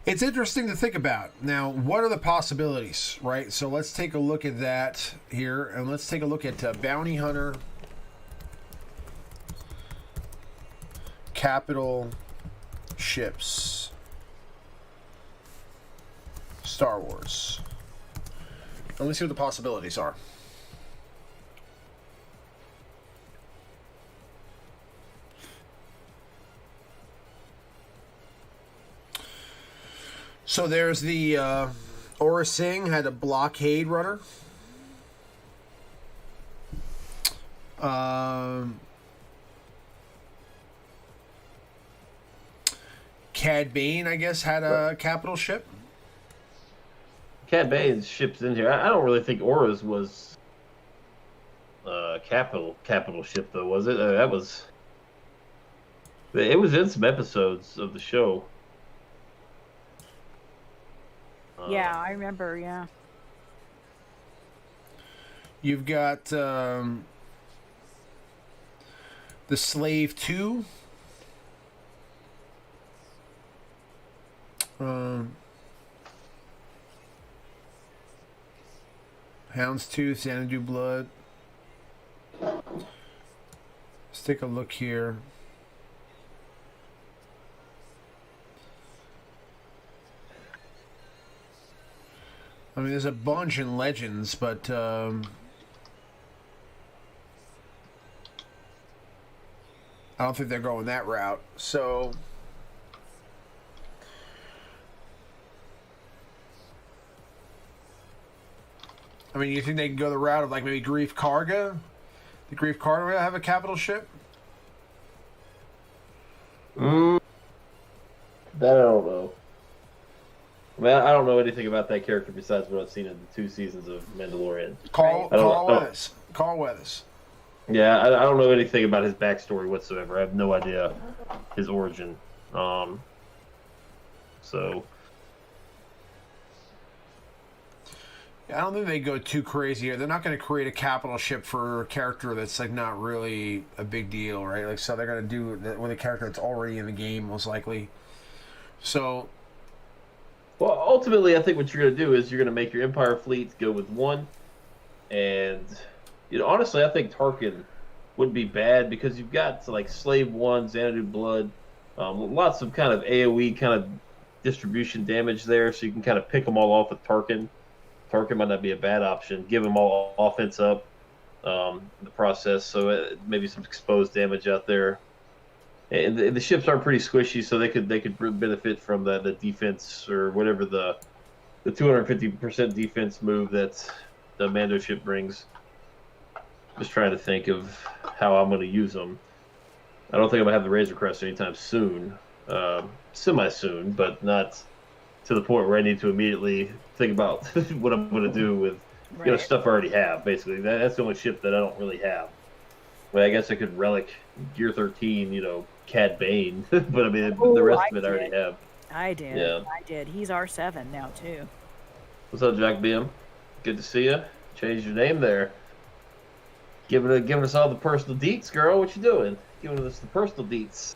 it's interesting to think about. Now, what are the possibilities, right? So let's take a look at that here, and let's take a look at Bounty Hunter, capital ships, Star Wars. Let me see what the possibilities are. So there's the Aura Singh had a blockade runner. Cad Bane, I guess, had a capital ship. Cad Bane's ship's in here. I don't really think Aura's was capital ship though, was it? It was in some episodes of the show. Yeah, I remember. Yeah. You've got the Slave 2. Houndstooth, Xanadu Blood. Let's take a look here. I mean, there's a bunch in Legends, but I don't think they're going that route. So I mean, you think they can go the route of like maybe Grief Karga? The Grief Karga have a capital ship? That I don't know. I mean, I don't know anything about that character besides what I've seen in the 2 seasons of Mandalorian. Carl Weathers. Yeah, I don't know anything about his backstory whatsoever. I have no idea his origin. So I don't think they go too crazy here. They're not going to create a capital ship for a character that's like not really a big deal, right? Like, so they're going to do that with a character that's already in the game, most likely. So, well, ultimately, I think what you're going to do is you're going to make your Empire fleet go with 1, and honestly, I think Tarkin wouldn't be bad because you've got like Slave 1, Xanadu Blood, lots of kind of AOE kind of distribution damage there, so you can kind of pick them all off with Tarkin. Tarkin might not be a bad option. Give them all offense up in the process, so maybe some exposed damage out there. And the ships are pretty squishy, so they could benefit from the defense or whatever the 250% defense move that the Mando ship brings. Just trying to think of how I'm going to use them. I don't think I'm going to have the Razor Crest anytime soon. Semi-soon, but not to the point where I need to immediately think about what I'm going to do with stuff I already have, basically. That's the only ship that I don't really have. Well, I guess I could relic Gear 13, Cad Bane, but I mean, the rest of it I already have. I did. Yeah. I did. He's R7 now, too. What's up, Jack BM? Good to see you. Changed your name there. Giving us all the personal deets, girl. What you doing? Giving us the personal deets.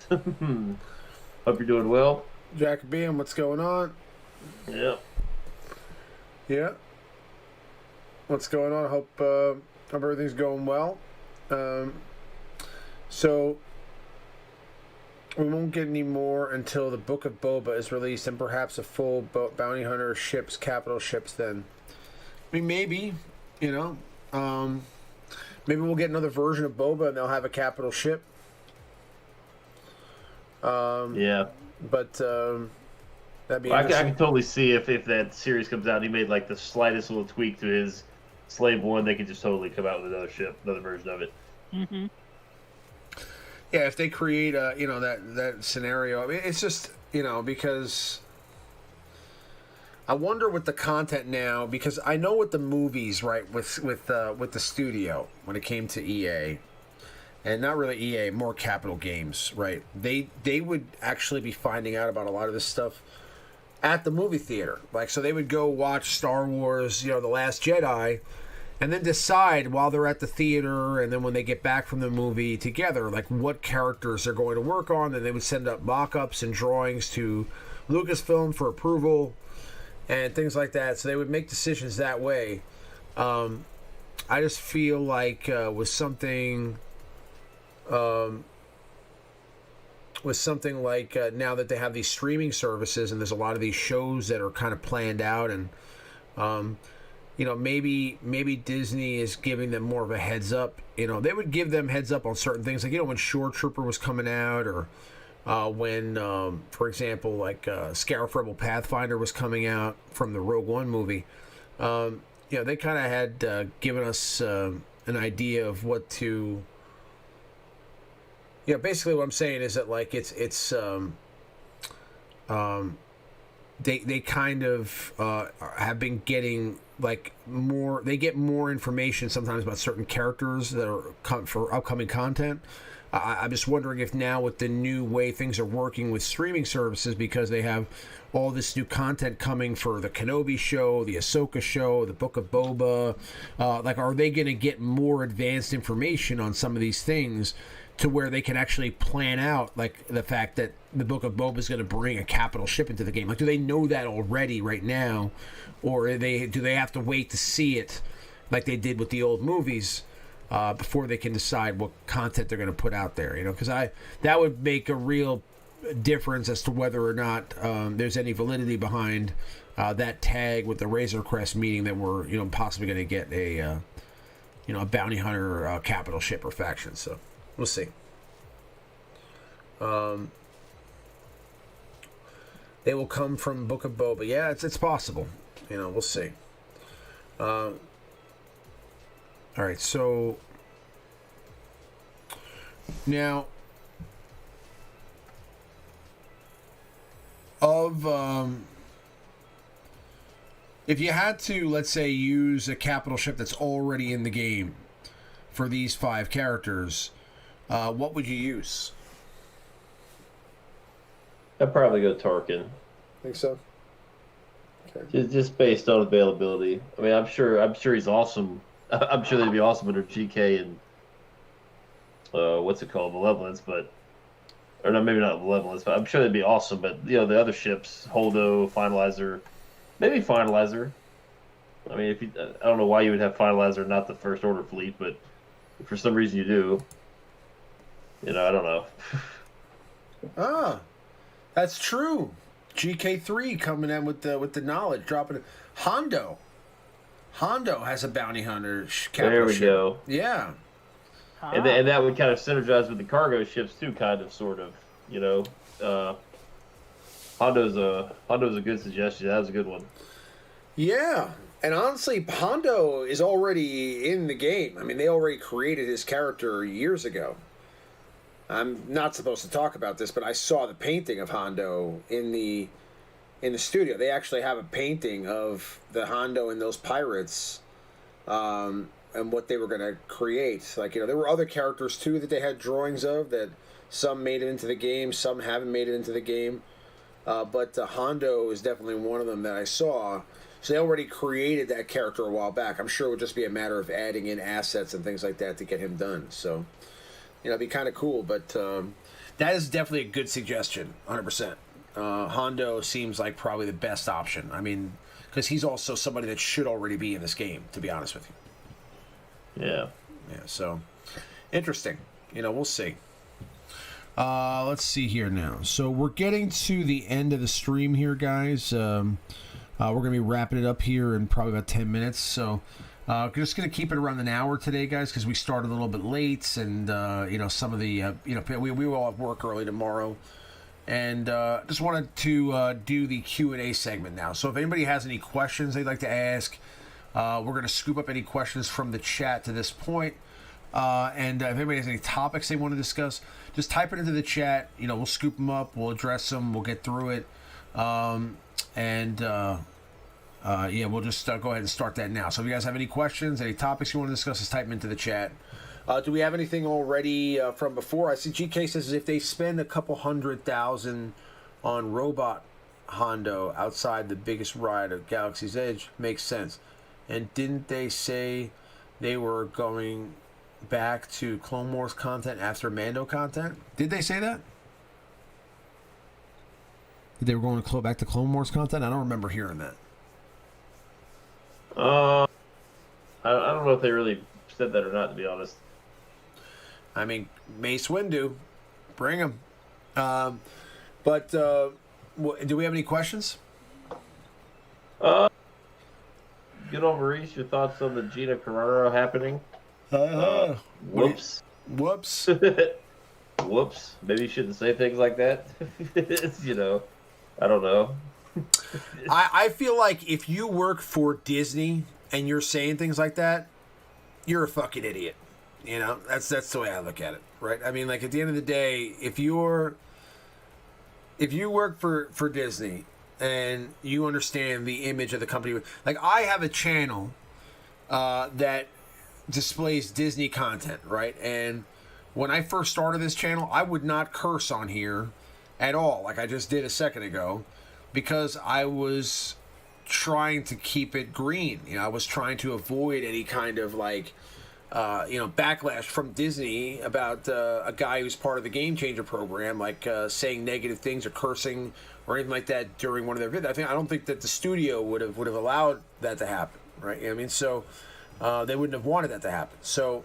Hope you're doing well. Jack BM, what's going on? Yeah. What's going on? Hope everything's going well. So we won't get any more until the Book of Boba is released, and perhaps a full bounty hunter ships, capital ships. Then, I mean, maybe maybe we'll get another version of Boba, and they'll have a capital ship. Yeah, but that'd be. Well, I can totally see if that series comes out, and he made like the slightest little tweak to his Slave 1, they could just totally come out with another ship, another version of it. Mm-hmm. Yeah, if they create that scenario, I mean, it's just because I wonder with the content now, because I know with the movies, right, with the studio when it came to EA, and not really EA, more Capital Games, right? They would actually be finding out about a lot of this stuff at the movie theater, like, so they would go watch Star Wars, The Last Jedi, and then decide while they're at the theater and then when they get back from the movie together, like what characters they're going to work on. And they would send up mock-ups and drawings to Lucasfilm for approval and things like that. So they would make decisions that way. I just feel like with something like now that they have these streaming services and there's a lot of these shows that are kind of planned out, and you know, maybe Disney is giving them more of a heads up. You know, they would give them heads up on certain things, like, you know, when Shore Trooper was coming out, or when, for example, like Scarif Rebel Pathfinder was coming out from the Rogue One movie. You know, they kind of had given us an idea of what to. Yeah, basically what I'm saying is that, like, they kind of have been getting, like, more. They get more information sometimes about certain characters that are for upcoming content. I'm just wondering if now, with the new way things are working with streaming services, because they have all this new content coming for the Kenobi show, the Ahsoka show, the Book of Boba, like, are they going to get more advanced information on some of these things to where they can actually plan out, like, the fact that the Book of Boba is going to bring a capital ship into the game? Like, do they know that already right now, or do they have to wait to see it like they did with the old movies before they can decide what content they're going to put out there? You know, because that would make a real difference as to whether or not there's any validity behind that tag with the Razor Crest, meaning that we're, you know, possibly going to get a you know, a bounty hunter capital ship or faction. So we'll see. They will come from Book of Boba. Yeah, it's possible. You know, we'll see. All right, so now if you had to, let's say, use a capital ship that's already in the game for these 5 characters, what would you use? I'd probably go Tarkin. Think so? Okay. Just based on availability. I mean, I'm sure he's awesome. I'm sure they'd be awesome under GK and what's it called, Malevolence, or no, maybe not Malevolence, but I'm sure they'd be awesome. But, you know, the other ships, Holdo, Finalizer, maybe Finalizer. I mean, I don't know why you would have Finalizer, not the First Order fleet, but if for some reason you do, you know, I don't know. That's true. GK3 coming in with the knowledge, dropping it. Hondo has a bounty hunter capital There we ship. go. Yeah. And that would kind of synergize with the cargo ships too, kind of, sort of. You know, Hondo's a good suggestion. That was a good one. Yeah, and honestly, Hondo is already in the game. I mean, they already created his character years ago. I'm not supposed to talk about this, but I saw the painting of Hondo in the studio. They actually have a painting of the Hondo and those pirates, and what they were going to create. Like, you know, there were other characters too that they had drawings of, that some made it into the game, some haven't made it into the game. But Hondo is definitely one of them that I saw. So they already created that character a while back. I'm sure it would just be a matter of adding in assets and things like that to get him done. So, you know, it'd be kind of cool. But that is definitely a good suggestion, 100%. Hondo seems like probably the best option. I mean, because he's also somebody that should already be in this game, to be honest with you. Yeah. Yeah, so interesting. You know, we'll see. Let's see here now. So we're getting to the end of the stream here, guys. We're going to be wrapping it up here in probably about 10 minutes. So we're just going to keep it around an hour today, guys, because we started a little bit late. And, you know, some of the, you know, we will all have work early tomorrow. And just wanted to do the Q&A segment now. So if anybody has any questions they'd like to ask, we're going to scoop up any questions from the chat to this point. And if anybody has any topics they want to discuss, just type it into the chat. You know, we'll scoop them up, we'll address them, we'll get through it. Yeah, we'll just go ahead and start that now. So if you guys have any questions, any topics you want to discuss, just type them into the chat. Do we have anything already from before? I see GK says if they spend a couple $100,000 on Robot Hondo outside the biggest ride of Galaxy's Edge, makes sense. And didn't they say they were going back to Clone Wars content after Mando content. Did they say that? They were going to back to Clone Wars content? I don't remember hearing that. I don't know if they really said that or not, to be honest. I mean, Mace Windu, bring him. But do we have any questions? Good old Maurice, your thoughts on the Gina Carrero happening? Whoops. Whoops. Whoops. Maybe you shouldn't say things like that. You know, I don't know. I feel like if you work for Disney and you're saying things like that, you're a fucking idiot. You know, that's the way I look at it, right? I mean, like, at the end of the day, if you work for Disney and you understand the image of the company, like, I have a channel that displays Disney content, right? And when I first started this channel, I would not curse on here at all, like I just did a second ago, because I was trying to keep it green. You know, I was trying to avoid any kind of, like, backlash from Disney about a guy who's part of the Game Changer program, like saying negative things or cursing or anything like that during one of their videos. I don't think that the studio would have allowed that to happen, right? You know what I mean? So they wouldn't have wanted that to happen. So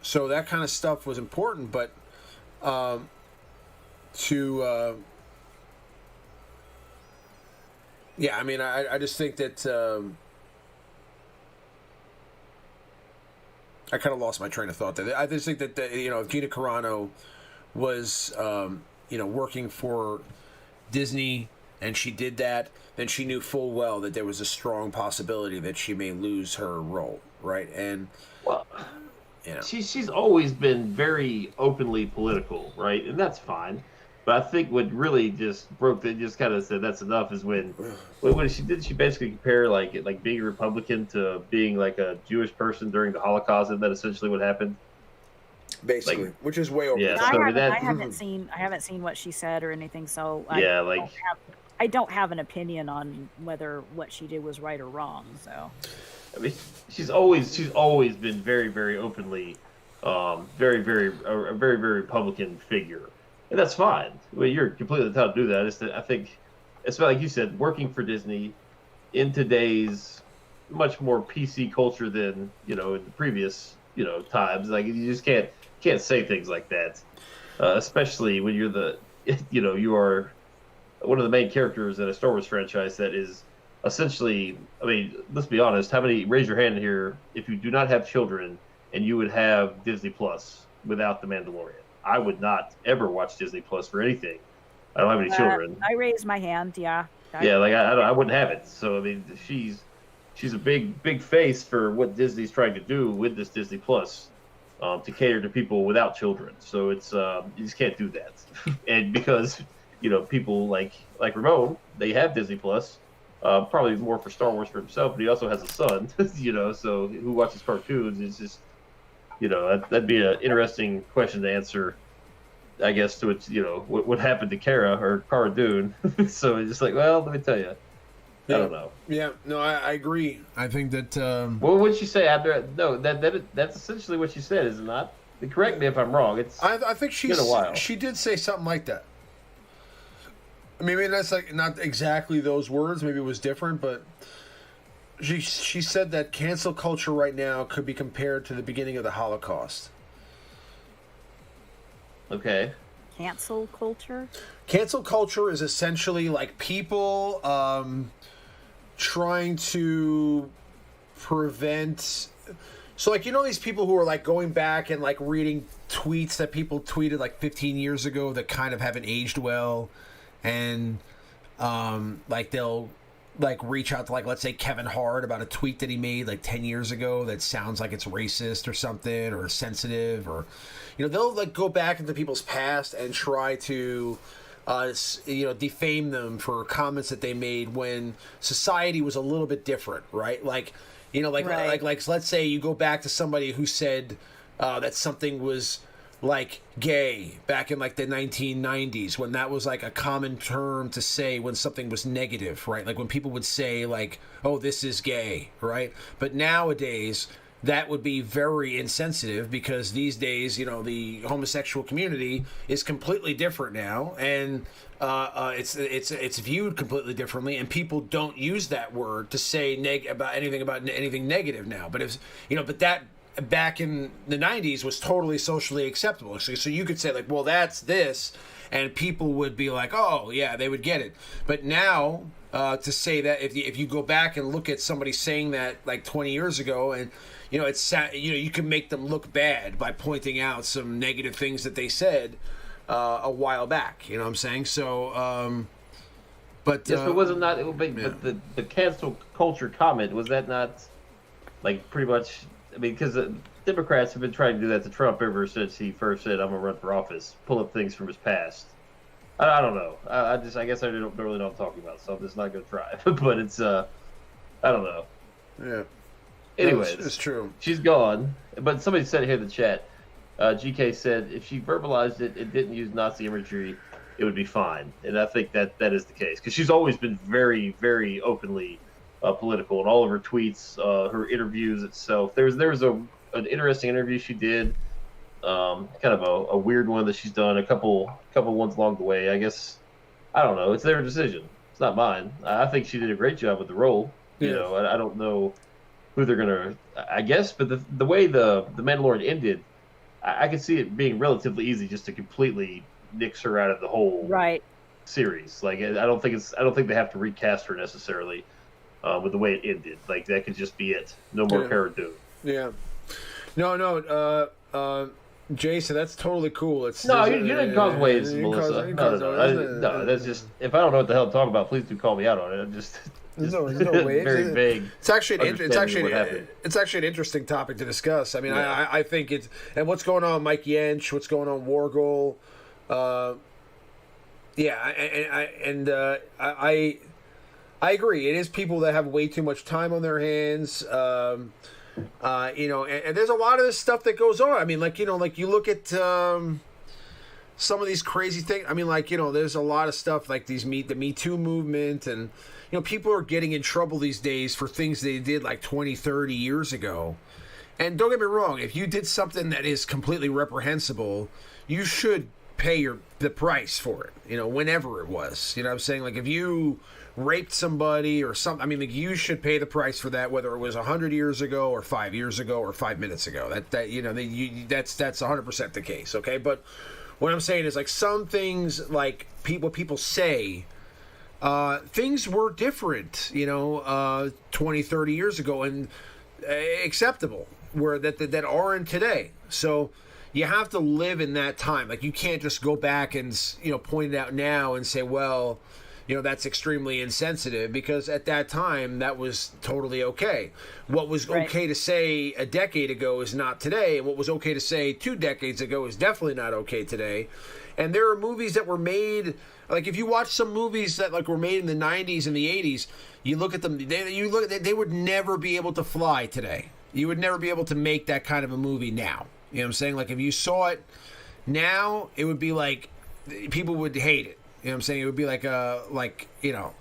so that kind of stuff was important, but yeah, I mean, I just think that I kind of lost my train of thought there. I just think that, if Gina Carano was, working for Disney and she did that, then she knew full well that there was a strong possibility that she may lose her role, right? And, well, she's always been very openly political, right? And that's fine. But I think what really just kind of said that's enough is when she basically compare like being a Republican to being like a Jewish person during the Holocaust, and that essentially what happened. Basically, which is way over. Yeah, I haven't seen what she said or anything, so I don't have an opinion on whether what she did was right or wrong. So, I mean, she's always been very, very openly, a very, very Republican figure. And that's fine. Well, you're completely entitled to do that. I think, it's like you said, working for Disney in today's much more PC culture than, in the previous, times. Like, you just can't say things like that, especially when you're you are one of the main characters in a Star Wars franchise that is essentially, I mean, let's be honest. Raise your hand here if you do not have children and you would have Disney Plus without The Mandalorian. I would not ever watch Disney Plus for anything. I don't have any children. I raised my hand. Yeah. I wouldn't have it. So I mean, she's a big face for what Disney's trying to do with this Disney Plus, to cater to people without children. So it's you just can't do that. And because people like Ramon, they have Disney Plus, probably more for Star Wars for himself, but he also has a son. So who watches cartoons? It's just. That'd be an interesting question to answer, I guess, to what happened to Cara Dune. So it's just like, well, let me tell you. I don't know. Yeah, no, I agree. I think that... What would she say after... No, that's essentially what she said, is it not? Correct me if I'm wrong. I think been a while. She did say something like that. I mean, maybe that's like not exactly those words. Maybe it was different, but... She said that cancel culture right now could be compared to the beginning of the Holocaust. Okay. Cancel culture? Cancel culture is essentially like people trying to prevent... So, like, these people who are, like, going back and, like, reading tweets that people tweeted, like, 15 years ago that kind of haven't aged well. And, like, they'll... like reach out to, like, let's say Kevin Hart about a tweet that he made like 10 years ago that sounds like it's racist or something or sensitive, or they'll like go back into people's past and try to defame them for comments that they made when society was a little bit different, right? Like like let's say you go back to somebody who said that something was like gay back in like the 1990s, when that was like a common term to say when something was negative, right? Like when people would say like, oh, this is gay, right? But nowadays that would be very insensitive, because these days, you know, the homosexual community is completely different now, and it's viewed completely differently, and people don't use that word to say about anything negative now. But if you know, but that back in the 90s was totally socially acceptable. So you could say like, well, that's this, and people would be like, oh yeah, they would get it. But now to say that, if you go back and look at somebody saying that like 20 years ago, and you know, it's, you know, you can make them look bad by pointing out some negative things that they said a while back. You know what I'm saying? So but yes, but was it not? But the cancel culture comment, was that not like pretty much? I mean, because the Democrats have been trying to do that to Trump ever since he first said, "I'm gonna run for office," pull up things from his past. I don't know. I guess I don't really know what I'm talking about, so I'm just not gonna try. But it's I don't know. Yeah. Anyways, it's true. She's gone. But somebody said here in the chat, GK said if she verbalized it and didn't use Nazi imagery, it would be fine. And I think that is the case, because she's always been very, very openly political in all of her tweets, her interviews itself. There was an interesting interview she did, kind of a weird one that she's done, a couple ones along the way. I guess, I don't know. It's their decision. It's not mine. I think she did a great job with the role. You know, I don't know who they're gonna. I guess, but the way the Mandalorian ended, I could see it being relatively easy just to completely nix her out of the whole series. Like, I don't think they have to recast her necessarily. With the way it ended, like that could just be it. No more Cara Dune. Yeah. No. Jason, that's totally cool. You didn't cause waves, Melissa. No, that's just, if I don't know what the hell to talk about, please do call me out on it. I'm just no waves. Very vague. It's actually an interesting topic to discuss. I mean, I think it's, and what's going on, Mike Yench, what's going on, Wargol. I agree. It is people that have way too much time on their hands. You know, and there's a lot of this stuff that goes on. I mean, like, you know, like you look at some of these crazy things. I mean, like, you know, there's a lot of stuff like the Me Too movement, and, you know, people are getting in trouble these days for things they did like 20, 30 years ago. And don't get me wrong, if you did something that is completely reprehensible, you should pay the price for it, you know, whenever it was. You know what I'm saying? Like, if you raped somebody or something, I mean, like, you should pay the price for that, whether it was 100 years ago or 5 years ago or 5 minutes ago. That you know, that's 100% the case, okay? But what I'm saying is, like, some things, like what people say, things were different, you know, 20, 30 years ago, and acceptable, where that aren't today. So you have to live in that time. Like, you can't just go back and, you know, point it out now and say, well, you know, that's extremely insensitive, because at that time that was totally okay. What was okay to say a decade ago is not today, and what was okay to say 2 decades ago is definitely not okay today. And there are movies that were made, like, if you watch some movies that like were made in the 90s and the 80s, you look at them, they would never be able to fly today. You would never be able to make that kind of a movie now. You know what I'm saying? Like, if you saw it now, it would be like, people would hate it. You know what I'm saying? It would be like you know,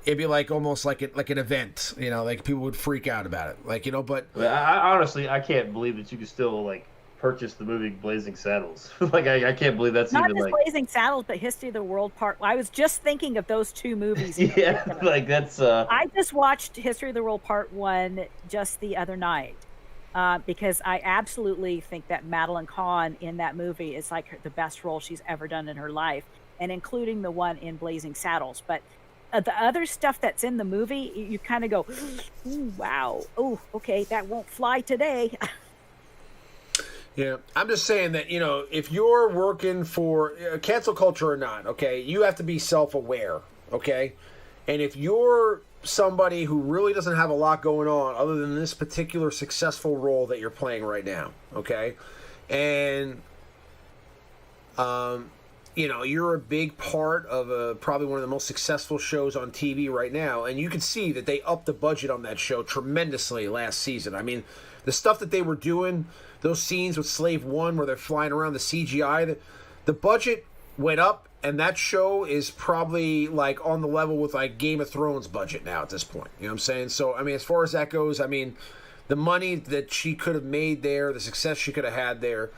it'd be like almost like an event. You know, like people would freak out about it. Like, you know, but I honestly, I can't believe that you could still like purchase the movie Blazing Saddles. Like, I can't believe that's not even just like Blazing Saddles, but History of the World Part. I was just thinking of those 2 movies. Yeah, like that's. I just watched History of the World Part 1 just the other night. Because I absolutely think that Madeline Kahn in that movie is like the best role she's ever done in her life, and including the one in Blazing Saddles. But the other stuff that's in the movie, you kind of go, ooh, wow, oh, okay, that won't fly today. Yeah, I'm just saying that, you know, if you're working for cancel culture or not, okay, you have to be self-aware, okay? And if you're somebody who really doesn't have a lot going on other than this particular successful role that you're playing right now, okay, and you're a big part of probably one of the most successful shows on TV right now, and you can see that they upped the budget on that show tremendously last season. I mean, the stuff that they were doing, those scenes with Slave One where they're flying around, the CGI, the budget went up, and that show is probably like on the level with like Game of Thrones budget now at this point. You know what I'm saying? So, I mean, as far as that goes, I mean, the money that she could have made there, the success she could have had there,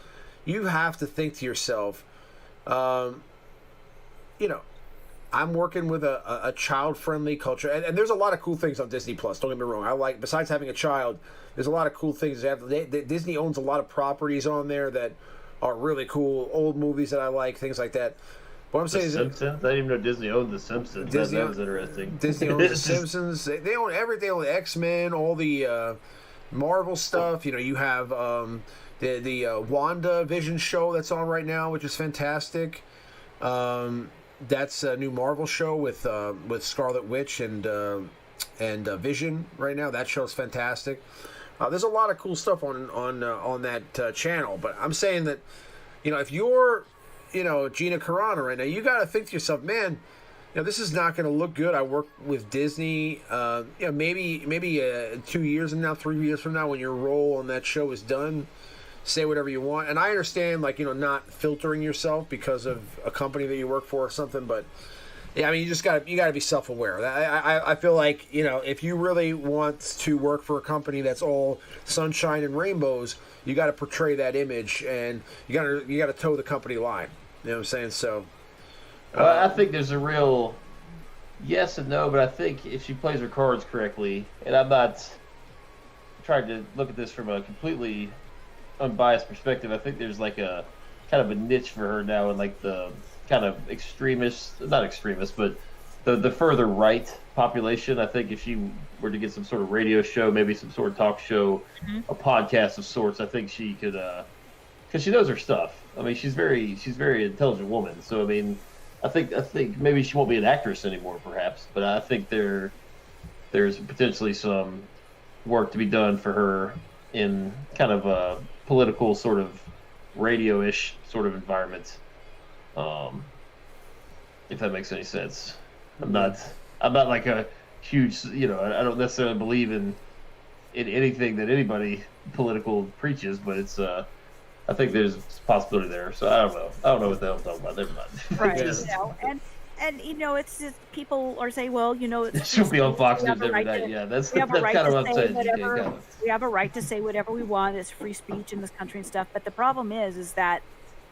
you have to think to yourself, I'm working with a child-friendly culture, and there's a lot of cool things on Disney Plus. Don't get me wrong. I like, besides having a child, there's a lot of cool things. Disney owns a lot of properties on there that are really cool, old movies that I like, things like that. What I'm saying is, Simpsons. I didn't even know Disney owned the Simpsons. That was interesting. Disney owns the Simpsons. They own everything. They own the X-Men, all the Marvel stuff. You have the Wanda Vision show that's on right now, which is fantastic. That's a new Marvel show with Scarlet Witch and Vision right now. That show's fantastic. There's a lot of cool stuff on that channel. But I'm saying that, if you're, Gina Carano right now, you got to think to yourself, man, this is not going to look good. I work with Disney. Maybe 2 years from now, 3 years from now, when your role on that show is done, say whatever you want. And I understand, not filtering yourself because of a company that you work for or something. But yeah, I mean, you got to be self-aware. I feel like, if you really want to work for a company that's all sunshine and rainbows, you got to portray that image, and you got to toe the company line. You know what I'm saying? So, I think there's a real yes and no, but I think if she plays her cards correctly, and I'm not trying to look at this from a completely unbiased perspective, I think there's like a kind of a niche for her now in like the kind of not extremist, but the further right population. I think if she were to get some sort of radio show, maybe some sort of talk show, a podcast of sorts, I think she could, because she knows her stuff. I mean, she's very intelligent woman. So I mean, I think maybe she won't be an actress anymore, perhaps, but I think there's potentially some work to be done for her in kind of a political sort of radio-ish sort of environment. If that makes any sense. I'm not like a huge, I don't necessarily believe in anything that anybody political preaches, but it's I think there's a possibility there. So I don't know what the hell I'm talking about. Never mind. Right. And it's just people are saying, well, it should be on Fox News every night. Yeah, that's kind of what I'm saying. We have a right to say whatever we want. It's free speech in this country and stuff. But the problem is that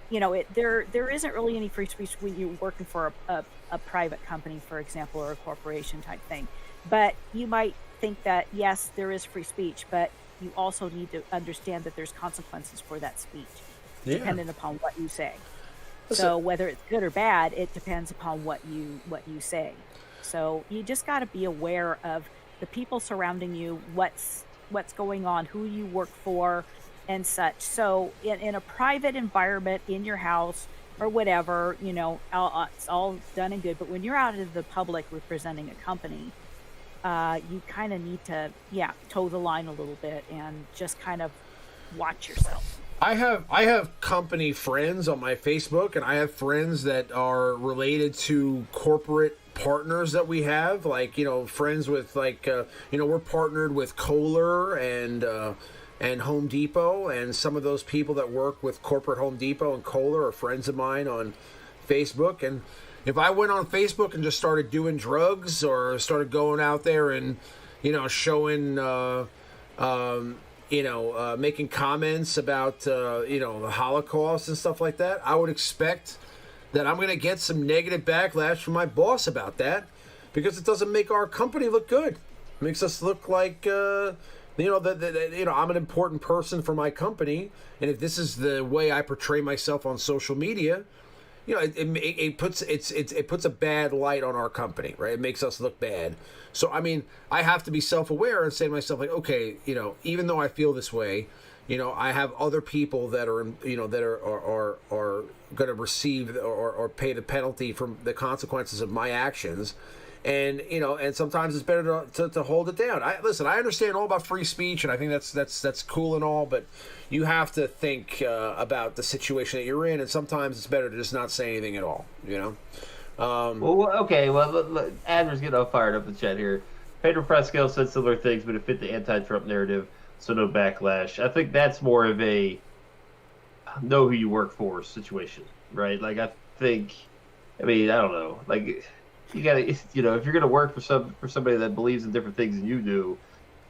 there isn't really any free speech when you're working for a private company, for example, or a corporation type thing. But you might think that, yes, there is free speech, but you also need to understand that there's consequences for that speech, depending upon what you say. So whether it's good or bad, it depends upon what you say. So you just got to be aware of the people surrounding you, what's going on, who you work for, and such. So in a private environment, in your house or whatever, it's all done and good. But when you're out in the public representing a company, you kind of need to, toe the line a little bit and just kind of watch yourself. I have company friends on my Facebook, and I have friends that are related to corporate partners that we have, friends with we're partnered with Kohler and Home Depot, and some of those people that work with corporate Home Depot and Kohler are friends of mine on Facebook. And if I went on Facebook and just started doing drugs or started going out there and showing making comments about the Holocaust and stuff like that, I would expect that I'm going to get some negative backlash from my boss about that, because it doesn't make our company look good. It makes us look like I'm an important person for my company, and if this is the way I portray myself on social media, it puts a bad light on our company, right? It makes us look bad. So I mean, I have to be self-aware and say to myself, like, okay, even though I feel this way, I have other people that are that are going to receive or pay the penalty from the consequences of my actions, and and sometimes it's better to hold it down. I understand all about free speech, and I think that's cool and all, but you have to think about the situation that you're in, and sometimes it's better to just not say anything at all. Okay. Well, Adler's getting all fired up in the chat here. Pedro Pascal said similar things, but it fit the anti-Trump narrative, so no backlash. I think that's more of a know who you work for situation, right? Like, I don't know. Like, you gotta, if you're gonna work for somebody that believes in different things than you do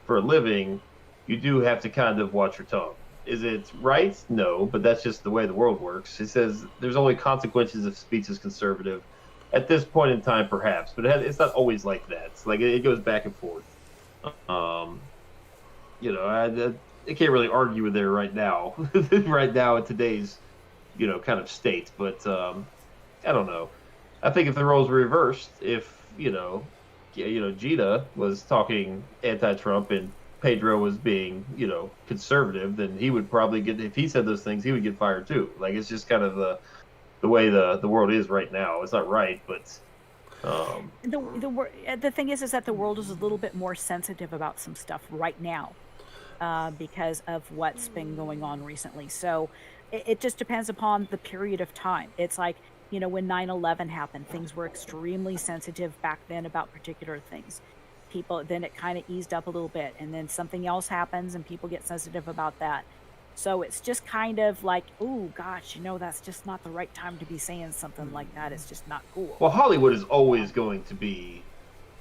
for a living, you do have to kind of watch your tongue. Is it right? No, but that's just the way the world works. It says there's only consequences if speech is conservative. At this point in time, perhaps, but it's not always like that. It's like it goes back and forth. I can't really argue with there right now, right now in today's, kind of state. But I don't know. I think if the roles were reversed, if Gina was talking anti-Trump and Pedro was being, conservative, then he would probably get. If he said those things, he would get fired too. Like, it's just kind of the way the world is right now. It's not right, but the thing is that the world is a little bit more sensitive about some stuff right now because of what's been going on recently. So it just depends upon the period of time. It's like, when 9/11 happened, things were extremely sensitive back then about particular things. Then it kind of eased up a little bit, and then something else happens and people get sensitive about that. So it's just kind of like, oh gosh, that's just not the right time to be saying something like that. It's just not cool. Well, Hollywood is always going to be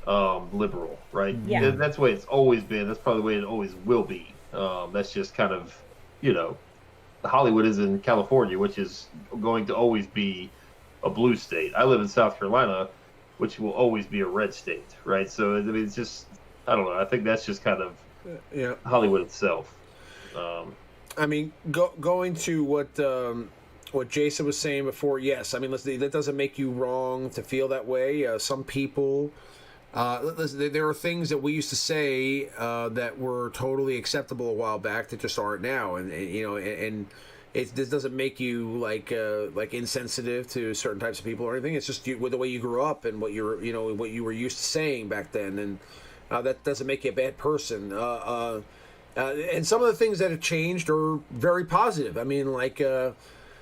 liberal, right? Yeah. That's the way it's always been. That's probably the way it always will be. That's just kind of, Hollywood is in California, which is going to always be a blue state. I live in South Carolina, which will always be a red state, right? So, I mean, it's just, I don't know. I think that's just kind of Hollywood itself. I mean, going to what Jason was saying before, yes. I mean, listen, that doesn't make you wrong to feel that way. Some people, listen, there are things that we used to say that were totally acceptable a while back that just aren't now, and this doesn't make you like insensitive to certain types of people or anything. It's just with the way you grew up and what what you were used to saying back then, and that doesn't make you a bad person. And some of the things that have changed are very positive. I mean, like some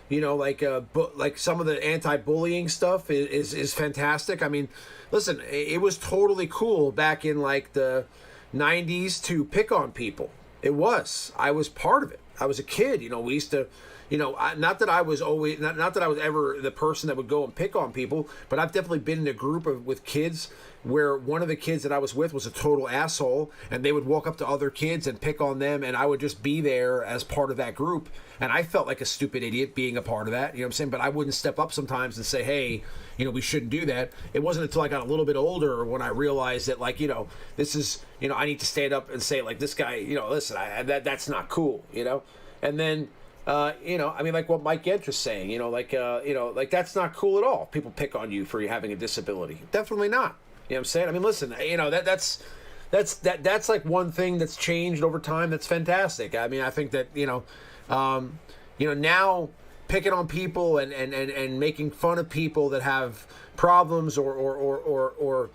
of the anti-bullying stuff is fantastic. I mean, listen, it was totally cool back in like the 90s to pick on people. It was. I was part of it. I was a kid. We used to, not that I was always, not that I was ever the person that would go and pick on people, but I've definitely been in a group with kids where one of the kids that I was with was a total asshole, and they would walk up to other kids and pick on them, and I would just be there as part of that group, and I felt like a stupid idiot being a part of that, you know what I'm saying? But I wouldn't step up sometimes and say, hey, we shouldn't do that. It wasn't until I got a little bit older when I realized that, like, this is, I need to stand up and say, like, this guy, listen, that's not cool, and then, I mean, like what Mike Gentra's saying, like that's not cool at all. People pick on you for having a disability. Definitely not. You know what I'm saying? I mean, listen, that's like one thing that's changed over time. That's fantastic. I mean, I think that, now picking on people and making fun of people that have problems or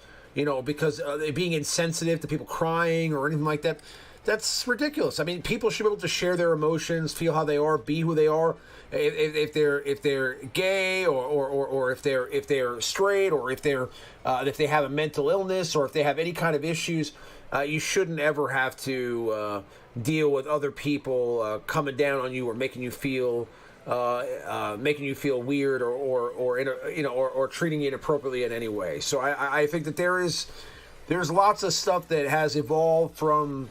because they're being insensitive to people crying or anything like that. That's ridiculous. I mean, people should be able to share their emotions, feel how they are, be who they are. If they're gay or if they're straight or if they have a mental illness or if they have any kind of issues, you shouldn't ever have to deal with other people coming down on you or making you feel weird or treating you inappropriately in any way. So I think that there's lots of stuff that has evolved from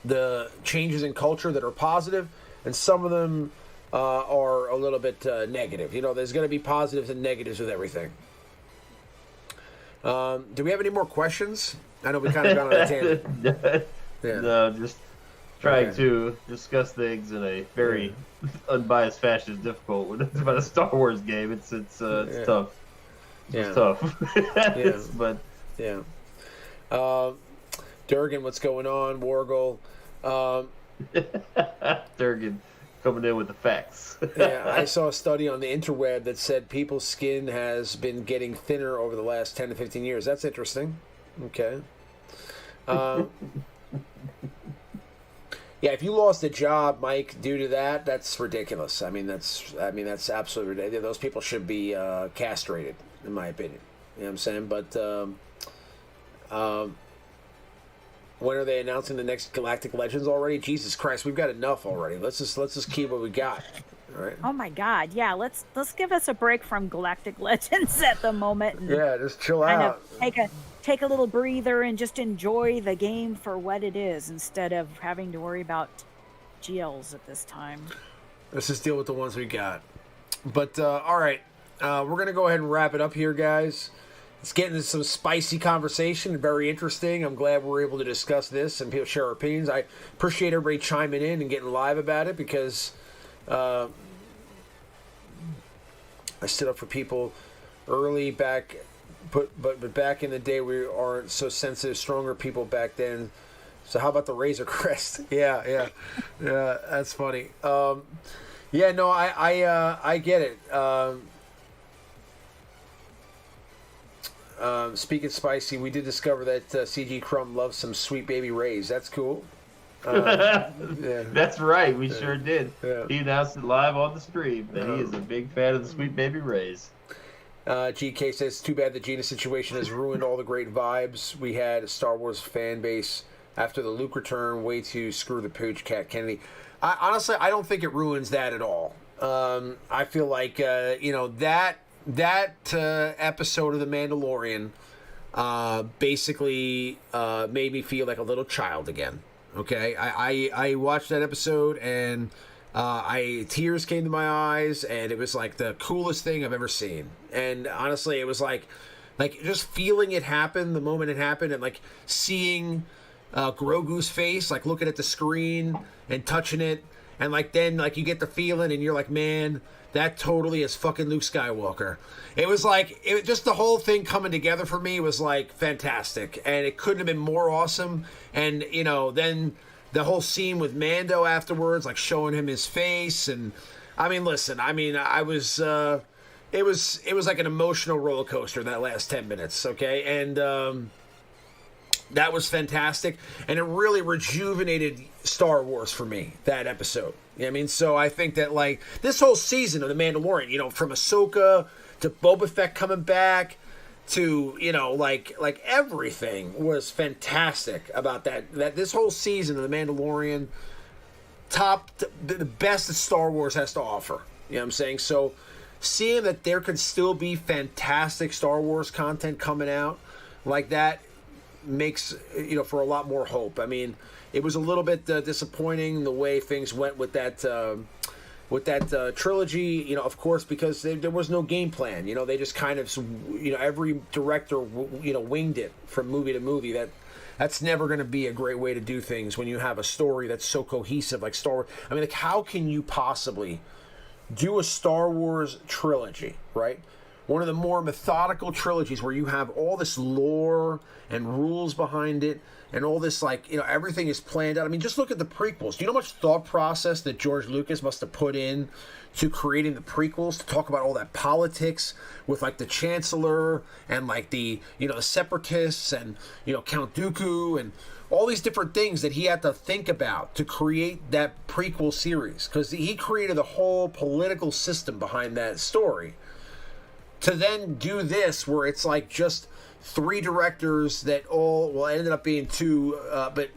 the changes in culture that are positive, and some of them are a little bit negative. There's going to be positives and negatives with everything. Do we have any more questions? I know we kind of got on a tangent. Yeah. No, just trying to discuss things in a very unbiased fashion is difficult when it's about a Star Wars game. It's tough. It's tough. But Durgan, what's going on? Wargle. Durgan. coming in with the facts. Yeah, I saw a study on the interweb that said people's skin has been getting thinner over the last 10 to 15 years. That's interesting. Okay. Yeah, if you lost a job, Mike, due to that, that's ridiculous. I mean, that's absolutely ridiculous. Those people should be castrated, in my opinion. You know what I'm saying? But when are they announcing the next Galactic Legends already? Jesus Christ, we've got enough already. Let's just keep what we got. All right. Oh my God, yeah. Let's give us a break from Galactic Legends at the moment. And Yeah, just chill kind out. of take a little breather and just enjoy the game for what it is instead of having to worry about GLs at this time. Let's just deal with the ones we got. But all right, we're gonna go ahead and wrap it up here, guys. Let's get into some spicy conversation. Very interesting. I'm glad we're able to discuss this and people share our opinions. I appreciate everybody chiming in and getting live about it because I stood up for people early back, but back in the day we aren't so sensitive. Stronger people back then. So how about the Razor Crest? Yeah, that's funny. Yeah, no, I get it. Speaking spicy, we did discover that CG Crumb loves some Sweet Baby Rays. That's cool. Yeah. That's right, we sure did. Yeah. He announced it live on the stream that he is a big fan of the Sweet Baby Rays. GK says, too bad the Gina situation has ruined all the great vibes we had a Star Wars fan base after the Luke return. Way to screw the pooch, Cat Kennedy. Honestly, I don't think it ruins that at all. I feel like, that episode of The Mandalorian basically made me feel like a little child again. Okay, I watched that episode and tears came to my eyes, and it was like the coolest thing I've ever seen. And honestly, it was like just feeling it happen the moment it happened, and like seeing Grogu's face, like looking at the screen and touching it, and like then like you get the feeling, and you're like, man, that totally is fucking Luke Skywalker. It was like, just the whole thing coming together for me was like fantastic, and it couldn't have been more awesome. And then the whole scene with Mando afterwards, like showing him his face, and I mean, listen, I mean, I was, it was like an emotional roller coaster that last 10 minutes, okay, and that was fantastic, and it really rejuvenated Star Wars for me, that episode. You know what I mean? So I think that, like, this whole season of The Mandalorian, from Ahsoka to Boba Fett coming back to, like everything was fantastic about that this whole season of The Mandalorian, the best that Star Wars has to offer. You know what I'm saying? So seeing that there could still be fantastic Star Wars content coming out like that makes, for a lot more hope. I mean, it was a little bit disappointing the way things went with that trilogy, of course, because there was no game plan. They just kind of, every director, winged it from movie to movie. That's never going to be a great way to do things when you have a story that's so cohesive like Star Wars. I mean, like, how can you possibly do a Star Wars trilogy, right? One of the more methodical trilogies where you have all this lore and rules behind it and all this, like, everything is planned out. I mean, just look at the prequels. Do you know how much thought process that George Lucas must have put in to creating the prequels, to talk about all that politics with, like, the Chancellor and, like, the, the Separatists and, Count Dooku and all these different things that he had to think about to create that prequel series, because he created a whole political system behind that story. To then do this, where it's like just three directors that ended up being two, but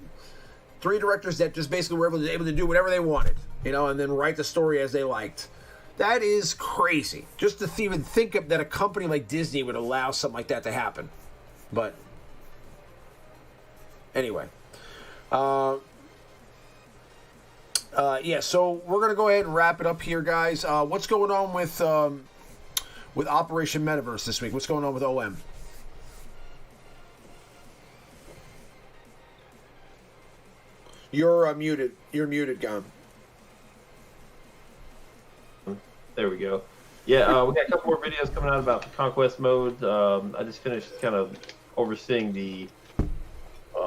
three directors that just basically were able to do whatever they wanted, and then write the story as they liked. That is crazy. Just to even think of that a company like Disney would allow something like that to happen. But anyway, yeah. So we're gonna go ahead and wrap it up here, guys. What's going on with Operation Metaverse this week? What's going on with OM? You're muted. You're muted, Gum. There we go. Yeah, we got a couple more videos coming out about the Conquest mode. I just finished kind of overseeing the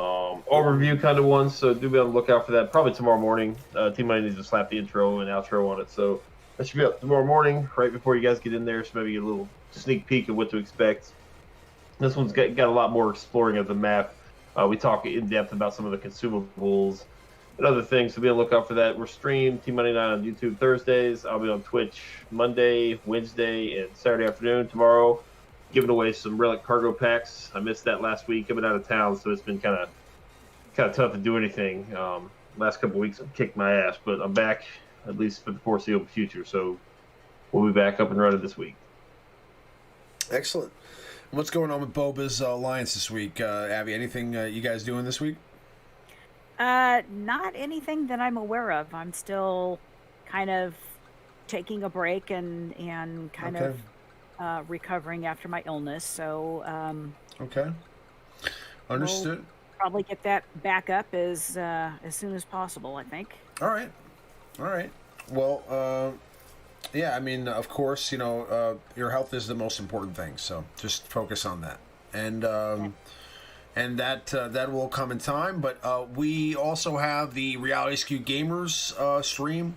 overview kind of one. So do be on the lookout for that. Probably tomorrow morning. TMoney needs to slap the intro and outro on it. So that should be up tomorrow morning, right before you guys get in there. So maybe get a little sneak peek of what to expect. This one's got a lot more exploring of the map. We talk in depth about some of the consumables and other things. So be on the lookout for that. We're streamed TMoney9 on YouTube Thursdays. I'll be on Twitch Monday, Wednesday, and Saturday afternoon tomorrow, giving away some relic cargo packs. I missed that last week. I've been out of town, so it's been kind of tough to do anything. Last couple of weeks I've kicked my ass, but I'm back at least for the foreseeable future. So we'll be back up and running this week. Excellent. What's going on with Boba's Alliance this week, Abby? Anything you guys doing this week? Not anything that I'm aware of. I'm still kind of taking a break and kind Okay. of recovering after my illness. So Okay. Understood. we'll probably get that back up as soon as possible, I think. All right. All right. Well, yeah, I mean, of course, you know, your health is the most important thing, so just focus on that. And that will come in time. But we also have the Reality Skewed Gamers stream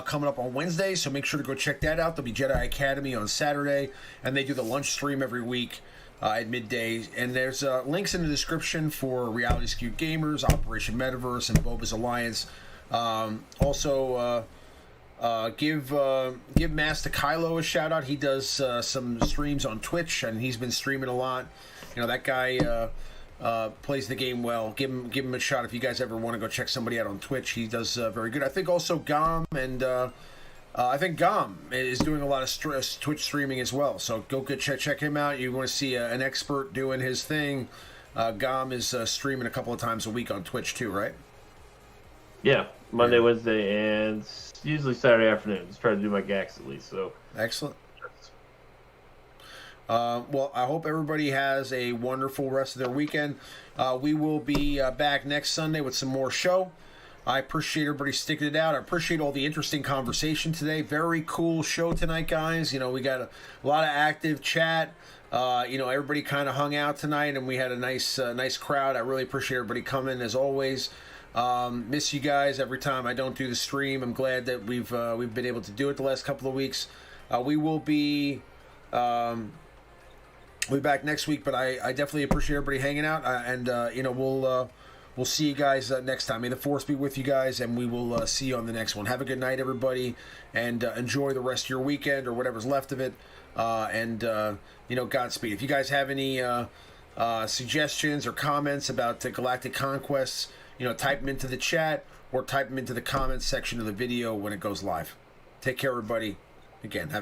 coming up on Wednesday, so make sure to go check that out. There'll be Jedi Academy on Saturday, and they do the lunch stream every week at midday. And there's links in the description for Reality Skewed Gamers, Operation Metaverse, and Boba's Alliance. Also, give Master Kylo a shout out. He does some streams on Twitch, and he's been streaming a lot. You know, that guy plays the game well. Give him a shot if you guys ever want to go check somebody out on Twitch. He does very good. I think also Gom and I think Gom is doing a lot of Twitch streaming as well. So go check him out. You want to see an expert doing his thing. Gom is streaming a couple of times a week on Twitch too, right? Yeah, Monday, Wednesday, and usually Saturday afternoons. Try to do my gags at least. So excellent. Well, I hope everybody has a wonderful rest of their weekend. We will be back next Sunday with some more show. I appreciate everybody sticking it out. I appreciate all the interesting conversation today. Very cool show tonight, guys. You know, we got a lot of active chat. You know, everybody kind of hung out tonight, and we had a nice crowd. I really appreciate everybody coming, as always. Miss you guys every time I don't do the stream. I'm glad that we've been able to do it the last couple of weeks. We will be we'll be back next week, but I definitely appreciate everybody hanging out, and you know, we'll see you guys next time. May the force be with you guys, and we will see you on the next one. Have a good night, everybody, and enjoy the rest of your weekend or whatever's left of it, and you know, Godspeed. If you guys have any suggestions or comments about the Galactic Conquests, you know, type them into the chat or type them into the comments section of the video when it goes live. Take care, everybody. Again, have